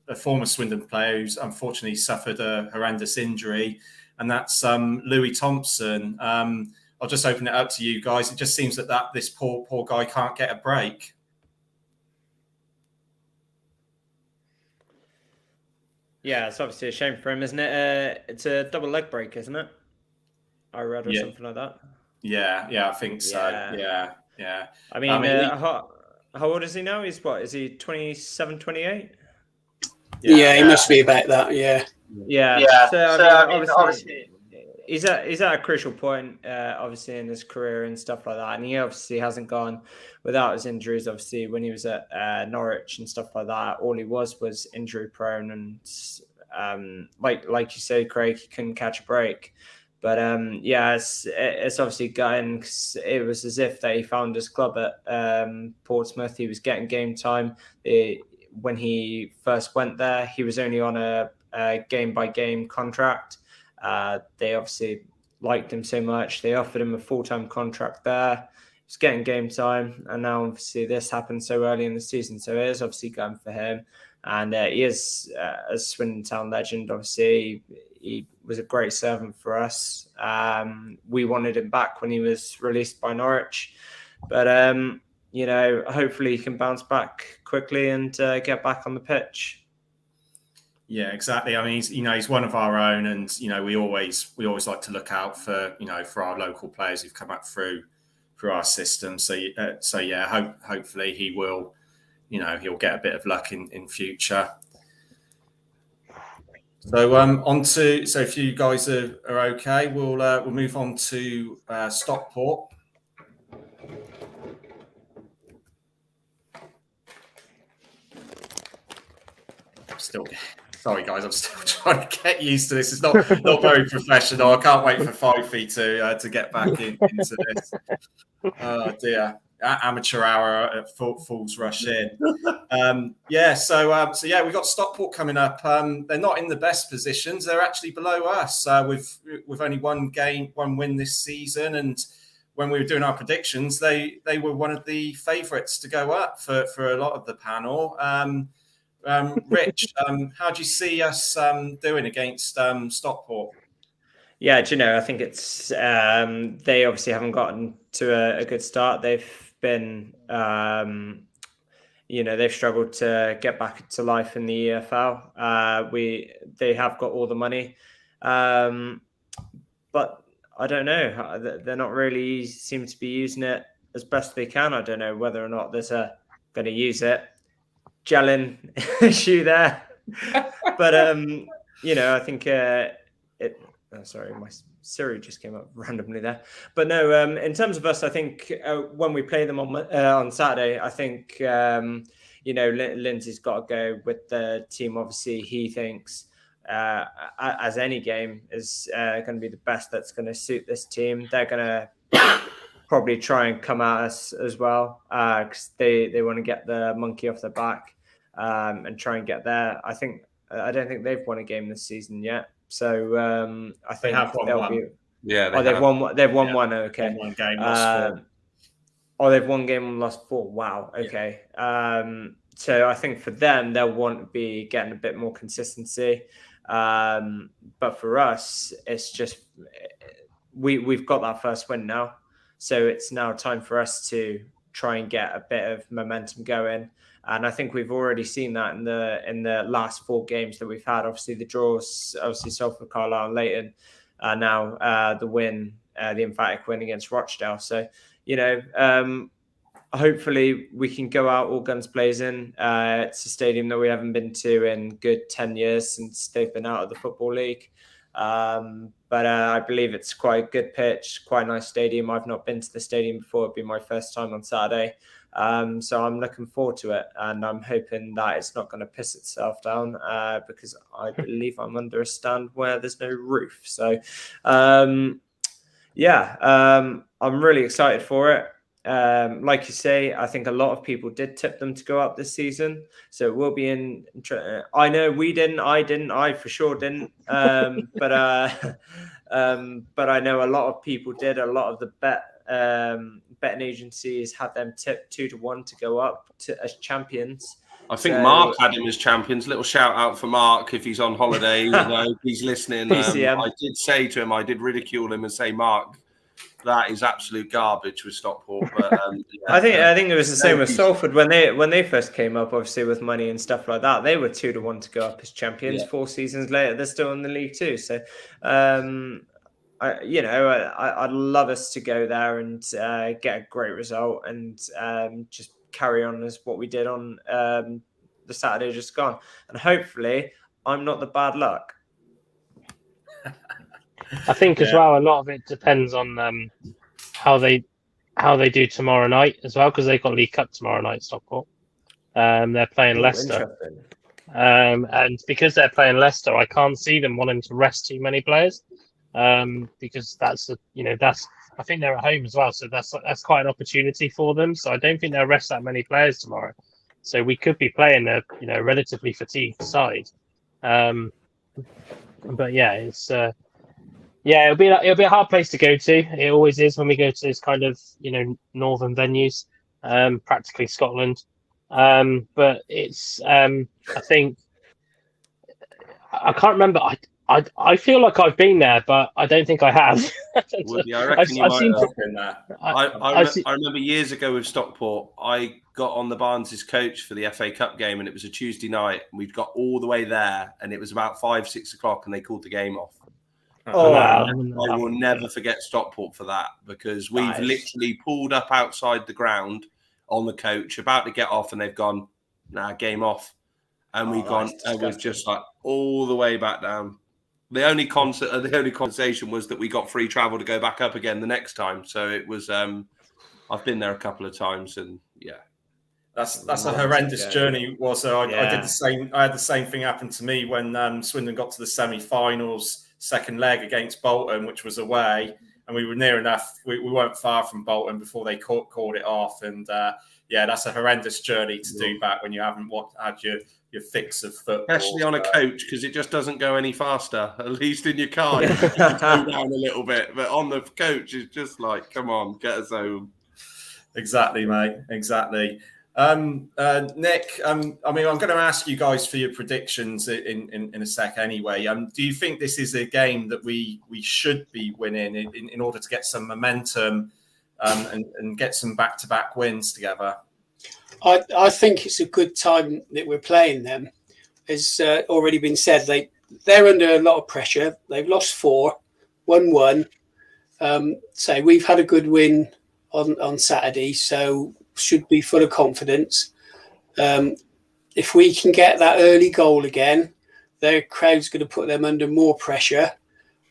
a former Swindon player who's unfortunately suffered a horrendous injury, and that's Louis Thompson. I'll just open it up to you guys. It just seems that this poor guy can't get a break. Yeah, it's obviously a shame for him, isn't it? It's a double leg break, isn't it? I read or something like that. Yeah, I think so. Yeah. I mean, how old is he now? He's what? Is he 27, 28? Yeah, he must be about that. Yeah. So I mean, obviously, he's at a crucial point, obviously, in his career and stuff like that. And he obviously hasn't gone without his injuries. Obviously, when he was at Norwich and stuff like that, all he was injury prone, and like you say, Craig, he couldn't catch a break. But it's obviously gutting, 'cause it was as if that he found his club at Portsmouth. He was getting game time. When he first went there, he was only on a game-by-game contract. They obviously liked him so much. They offered him a full-time contract there. He was getting game time. And now, obviously, this happened so early in the season. So it is obviously going for him. And he is a Swindon Town legend. Obviously, he was a great servant for us. We wanted him back when he was released by Norwich. But, hopefully he can bounce back quickly and get back on the pitch. Yeah, exactly. I mean, he's one of our own, and we always like to look out for for our local players who've come up through our system. So hopefully he will, he'll get a bit of luck in future. So if you guys are okay, we'll move on to Stockport. Sorry, guys, I'm still trying to get used to this. It's not very professional. I can't wait for 5 feet to get back into this. Oh dear, amateur hour at Fools Rush In. We've got Stockport coming up. They're not in the best positions. They're actually below us. With only one win this season, and when we were doing our predictions, they were one of the favourites to go up for a lot of the panel. Rich, how do you see us doing against Stockport? Yeah, I think it's they obviously haven't gotten to a good start. They've been, they've struggled to get back to life in the EFL. They have got all the money, but I don't know. They're not really seem to be using it as best they can. I don't know whether or not they're going to use it. Gelling issue there, but I think sorry, my Siri just came up randomly there. But no, in terms of us, I think when we play them on Saturday, I think Lindsay's got to go with the team. Obviously, he thinks as any game is going to be the best that's going to suit this team. They're going to probably try and come at us as well because they want to get the monkey off their back and try and get there. I don't think they've won a game this season yet. So I think they'll be. Yeah, they've won. They've won one. Okay. One game, lost 4. They've won game and lost 4. Wow. Okay. So I think for them, they'll want to be getting a bit more consistency. But for us, it's just we've got that first win now. So it's now time for us to try and get a bit of momentum going. And I think we've already seen that in the last 4 games that we've had. Obviously, the draws, Salford, Carlisle, and Leighton. Now the win, the emphatic win against Rochdale. So, hopefully we can go out all guns blazing. It's a stadium that we haven't been to in good 10 years since they've been out of the Football League. But I believe it's quite a good pitch, quite a nice stadium. I've not been to the stadium before. It'll be my first time on Saturday. So I'm looking forward to it. And I'm hoping that it's not going to piss itself down because I believe I'm under a stand where there's no roof. So, I'm really excited for it. Like you say, I think a lot of people did tip them to go up this season, so it will be in. I know we didn't. I for sure didn't. But I know a lot of people did. A lot of the betting agencies had them tipped 2-1 to go up as champions. I think Mark had him as champions. Little shout out for Mark if he's on holiday. If he's listening. I did say to him, I did ridicule him and say, Mark, that is absolute garbage with Stockport. But I think it was the same with Salford when they first came up, obviously with money and stuff like that. They were 2-1 to go up as champions. Yeah. 4 seasons later, they're still in the league too. So, I'd love us to go there and get a great result and just carry on as what we did on the Saturday just gone. And hopefully, I'm not the bad luck. I think as well, a lot of it depends on how they do tomorrow night as well, because they've got League Cup tomorrow night, Stockport. They're playing Leicester. And because they're playing Leicester, I can't see them wanting to rest too many players. Because I think they're at home as well, so that's quite an opportunity for them. So I don't think they'll rest that many players tomorrow. So we could be playing a relatively fatigued side. But yeah, it's it'll be a hard place to go to. It always is when we go to this kind of northern venues, practically Scotland. But it's I think I can't remember. I feel like I've been there, but I don't think I have. Woody, I reckon you might have been there. I remember years ago with Stockport, I got on the Barnes' coach for the FA Cup game, and it was a Tuesday night. And we'd got all the way there, and it was about 5-6 o'clock, and they called the game off. I will never forget Stockport for that, because we've literally pulled up outside the ground on the coach, about to get off, and they've gone, game off. And we've gone, and we've just like all the way back down. The only conversation was that we got free travel to go back up again the next time. So it was. I've been there a couple of times, and yeah, that's a horrendous journey. I did the same. I had the same thing happen to me when Swindon got to the semi-finals, second leg against Bolton, which was away, and we were near enough. We weren't far from Bolton before they called it off, and that's a horrendous journey to do back when you haven't had your fix of football. Especially on a coach, because it just doesn't go any faster. At least in your car, you can go down a little bit. But on the coach, it's just like, come on, get us home. Exactly, mate. Exactly. Nick, I'm going to ask you guys for your predictions in a sec anyway. Do you think this is a game that we should be winning in order to get some momentum and get some back-to-back wins together? I think it's a good time that we're playing them. As already been said, they're under a lot of pressure. They've lost 4, won 1. So we've had a good win on Saturday, so should be full of confidence. If we can get that early goal again, their crowd's going to put them under more pressure.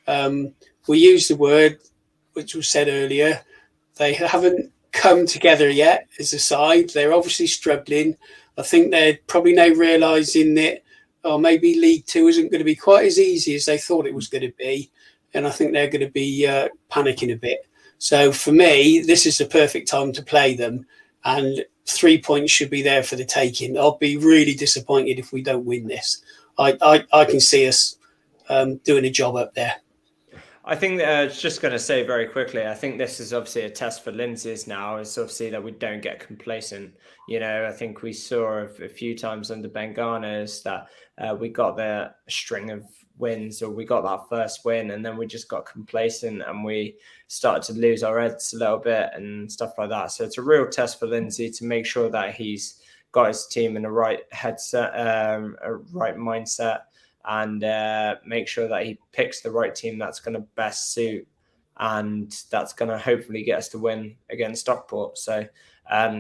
We use the word, which was said earlier, they haven't come together yet as a side. They're obviously struggling. I think they're probably now realising that maybe League 2 isn't going to be quite as easy as they thought it was going to be, and I think they're going to be panicking a bit. So for me, this is the perfect time to play them, and 3 points should be there for the taking. I'll be really disappointed if we don't win this. I can see us doing a job up there. I think I was just going to say very quickly, I think this is obviously a test for Lindsay's now. It's obviously that we don't get complacent. I think we saw a few times under Ben Garner's that we got the string of wins, or we got that first win, and then we just got complacent and we started to lose our heads a little bit and stuff like that. So it's a real test for Lindsay to make sure that he's got his team in the right headset, a right mindset, and make sure that he picks the right team that's going to best suit, and that's going to hopefully get us to win against Stockport. So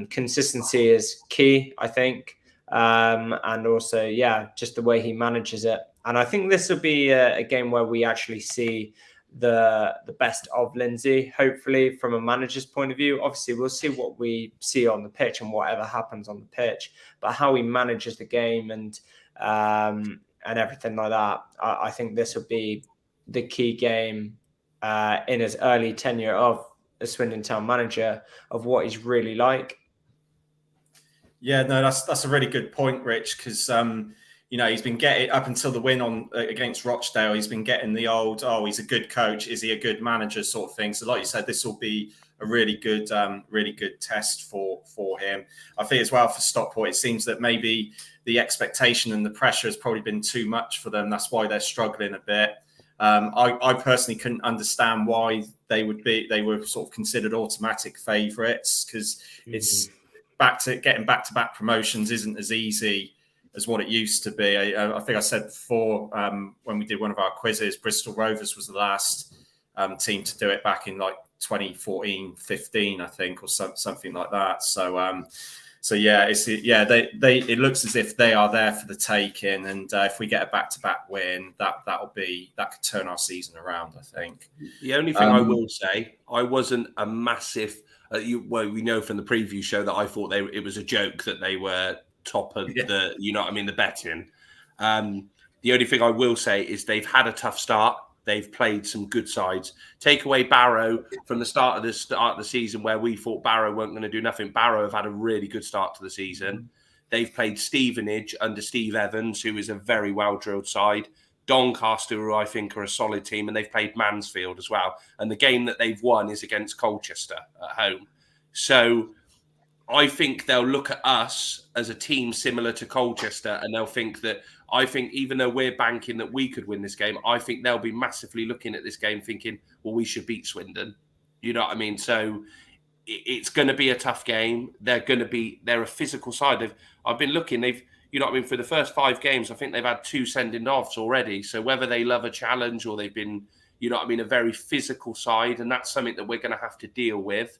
consistency is key, I think, and also, just the way he manages it. And I think this will be a game where we actually see the best of Lindsay, hopefully, from a manager's point of view. Obviously, we'll see what we see on the pitch and whatever happens on the pitch, but how he manages the game and everything like that. I think this will be the key game in his early tenure of a Swindon Town manager, of what he's really like. Yeah, no, that's a really good point, Rich, because he's been getting, up until the win against Rochdale, he's been getting the old, he's a good coach, is he a good manager sort of thing. So like you said, this will be a really good test for him. I think as well for Stockport, it seems that maybe the expectation and the pressure has probably been too much for them. That's why they're struggling a bit. I personally couldn't understand why they were sort of considered automatic favourites, because it's getting back-to-back promotions isn't as easy as what it used to be. I think I said before when we did one of our quizzes, Bristol Rovers was the last team to do it back in like 2014-15, I think, or something like that. So yeah, it looks as if they are there for the taking, and if we get a back-to-back win, that could turn our season around, I think. The only thing I will say, I wasn't a massive. We know from the preview show that I thought it was a joke that they were top of the, the betting. The only thing I will say is they've had a tough start. They've played some good sides. Take away Barrow from the start of the season, where we thought Barrow weren't going to do nothing. Barrow have had a really good start to the season. They've played Stevenage under Steve Evans, who is a very well-drilled side. Doncaster, who I think are a solid team, and they've played Mansfield as well. And the game that they've won is against Colchester at home. So I think they'll look at us as a team similar to Colchester, and they'll think that, I think even though we're banking that we could win this game, I think they'll be massively looking at this game thinking, well, we should beat Swindon. You know what I mean? So it's going to be a tough game. They're a physical side. I've been looking, for the first 5 games, I think they've had 2 sending offs already. So whether they love a challenge or they've been, a very physical side, and that's something that we're going to have to deal with.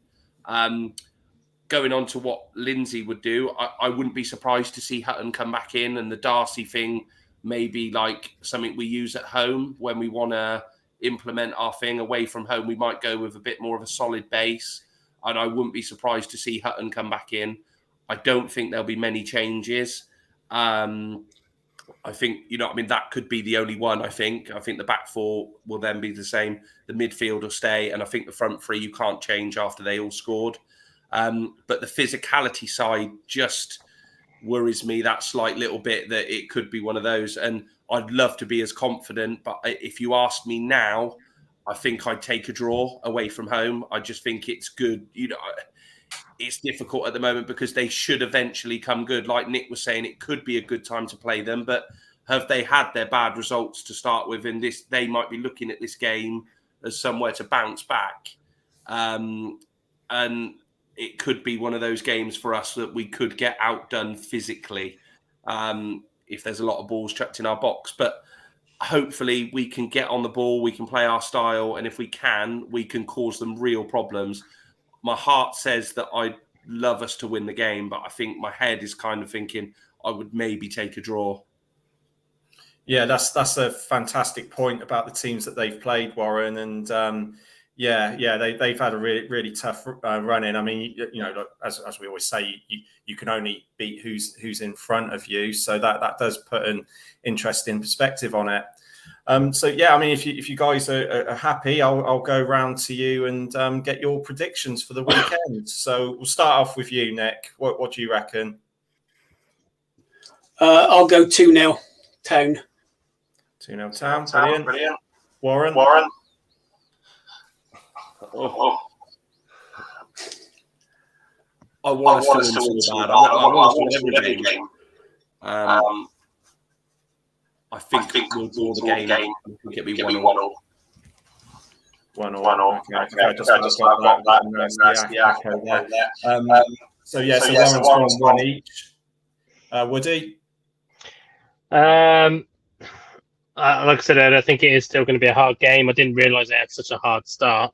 Going on to what Lindsay would do, I wouldn't be surprised to see Hutton come back in, and the Darcy thing may be like something we use at home when we want to implement our thing. Away from home, we might go with a bit more of a solid base, and I wouldn't be surprised to see Hutton come back in. I don't think there'll be many changes. I think, that could be the only one, I think. I think the back 4 will then be the same. The midfield will stay, and I think the front 3 you can't change after they all scored. But the physicality side just worries me that slight little bit, that it could be one of those. And I'd love to be as confident, but if you ask me now, I think I'd take a draw away from home. I just think it's good. It's difficult at the moment because they should eventually come good. Like Nick was saying, it could be a good time to play them, but have they had their bad results to start with? And they might be looking at this game as somewhere to bounce back. And it could be one of those games for us that we could get outdone physically if there's a lot of balls chucked in our box. But hopefully we can get on the ball, we can play our style, and if we can cause them real problems. My heart says that I'd love us to win the game, but I think my head is kind of thinking I would maybe take a draw. Yeah, that's a fantastic point about the teams that they've played, Warren, and they've had a really, really tough run in. I mean, as we always say, you can only beat who's in front of you, so that does put an interesting perspective on it. If you guys are happy, I'll go round to you and get your predictions for the weekend. So we'll start off with you, Nick. What do you reckon? I'll go 2-0 Town. 2-0 Town. Brilliant. Warren. Oh. I want us to win so bad. I want us to win every game. I think we'll draw the game. I think it'll be 1-1. 1-1. Okay. I just got that. So Warren's won 1 each. Woody? Like I said, I think it is still going to be a hard game. I didn't realise they had such a hard start.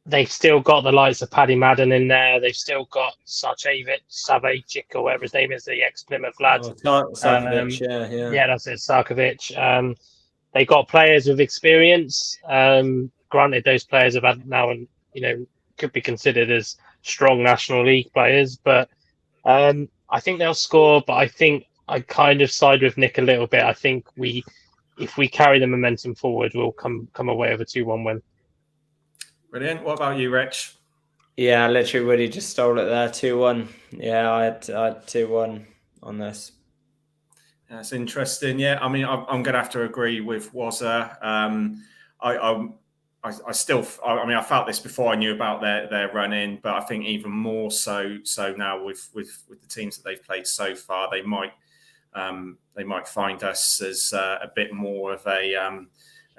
They've still got the likes of Paddy Madden in there. They've still got Savic or whatever his name is, the ex-Plymouth lad. Sarkovic, yeah, that's it, Sarkovic. They got players with experience. Granted, those players have had now, and could be considered as strong National League players. But I think they'll score. But I think I kind of side with Nick a little bit. I think if we carry the momentum forward, we'll come away with a 2-1 win. Brilliant. What about you, Rich? Yeah, literally, Woody just stole it there. 2-1. Yeah, I had 2-1 on this. That's interesting. Yeah, I mean, I'm going to have to agree with Wazza. I still, I felt this before I knew about their run in, but I think even more so now with the teams that they've played so far, they might they might find us as a bit more of a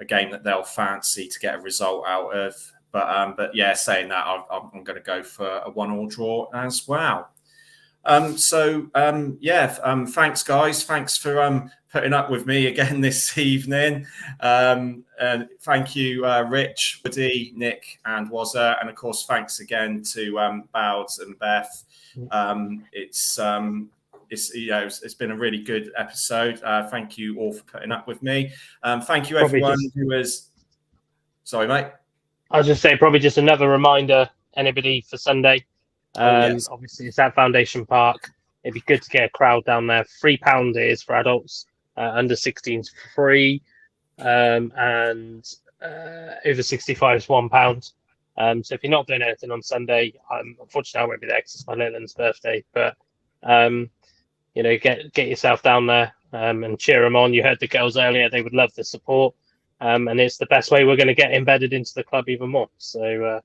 game that they'll fancy to get a result out of. But yeah, saying that, I'm going to go for a 1-1 draw as well. Thanks, guys. Thanks for putting up with me again this evening. And thank you, Rich, Woody, Nick, and Wazza. And of course, thanks again to Bowden and Beth. It's been a really good episode. Thank you all for putting up with me. Thank you, everyone who was. Sorry, mate. I was just saying, probably just another reminder, anybody for Sunday. Yes. Obviously, it's at Foundation Park. It'd be good to get a crowd down there. £3 is for adults, under 16s free, and over 65 is £1. So if you're not doing anything on Sunday, unfortunately I won't be there because it's my little one's birthday. But get yourself down there and cheer them on. You heard the girls earlier; they would love the support. And it's the best way we're going to get embedded into the club even more. So,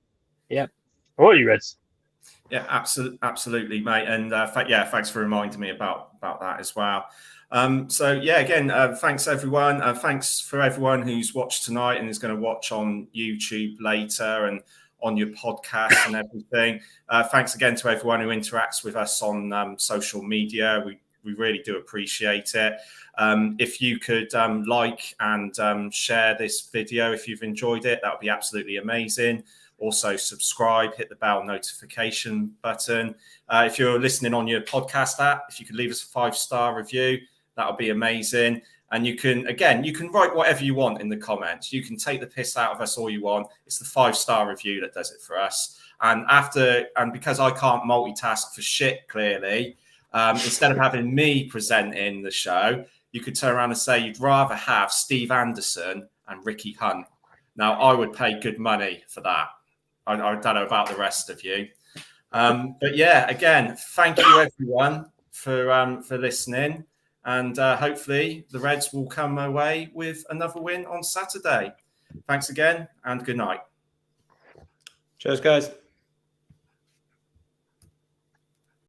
what are you, Reds? Yeah, absolutely, mate. And thanks for reminding me about that as well. Thanks everyone. Thanks for everyone who's watched tonight and is going to watch on YouTube later and on your podcast and everything. Thanks again to everyone who interacts with us on social media. We really do appreciate it. If you could like and share this video if you've enjoyed it, that would be absolutely amazing. Also subscribe, hit the bell notification button. If you're listening on your podcast app, if you could leave us a 5-star review, that would be amazing. And you can write whatever you want in the comments. You can take the piss out of us all you want. It's the 5-star review that does it for us. And because I can't multitask for shit, clearly, instead of having me presenting the show, you could turn around and say you'd rather have Steve Anderson and Ricky Hunt. Now, I would pay good money for that. I don't know about the rest of you. But yeah, again, thank you everyone for listening. And hopefully the Reds will come away with another win on Saturday. Thanks again and good night. Cheers, guys.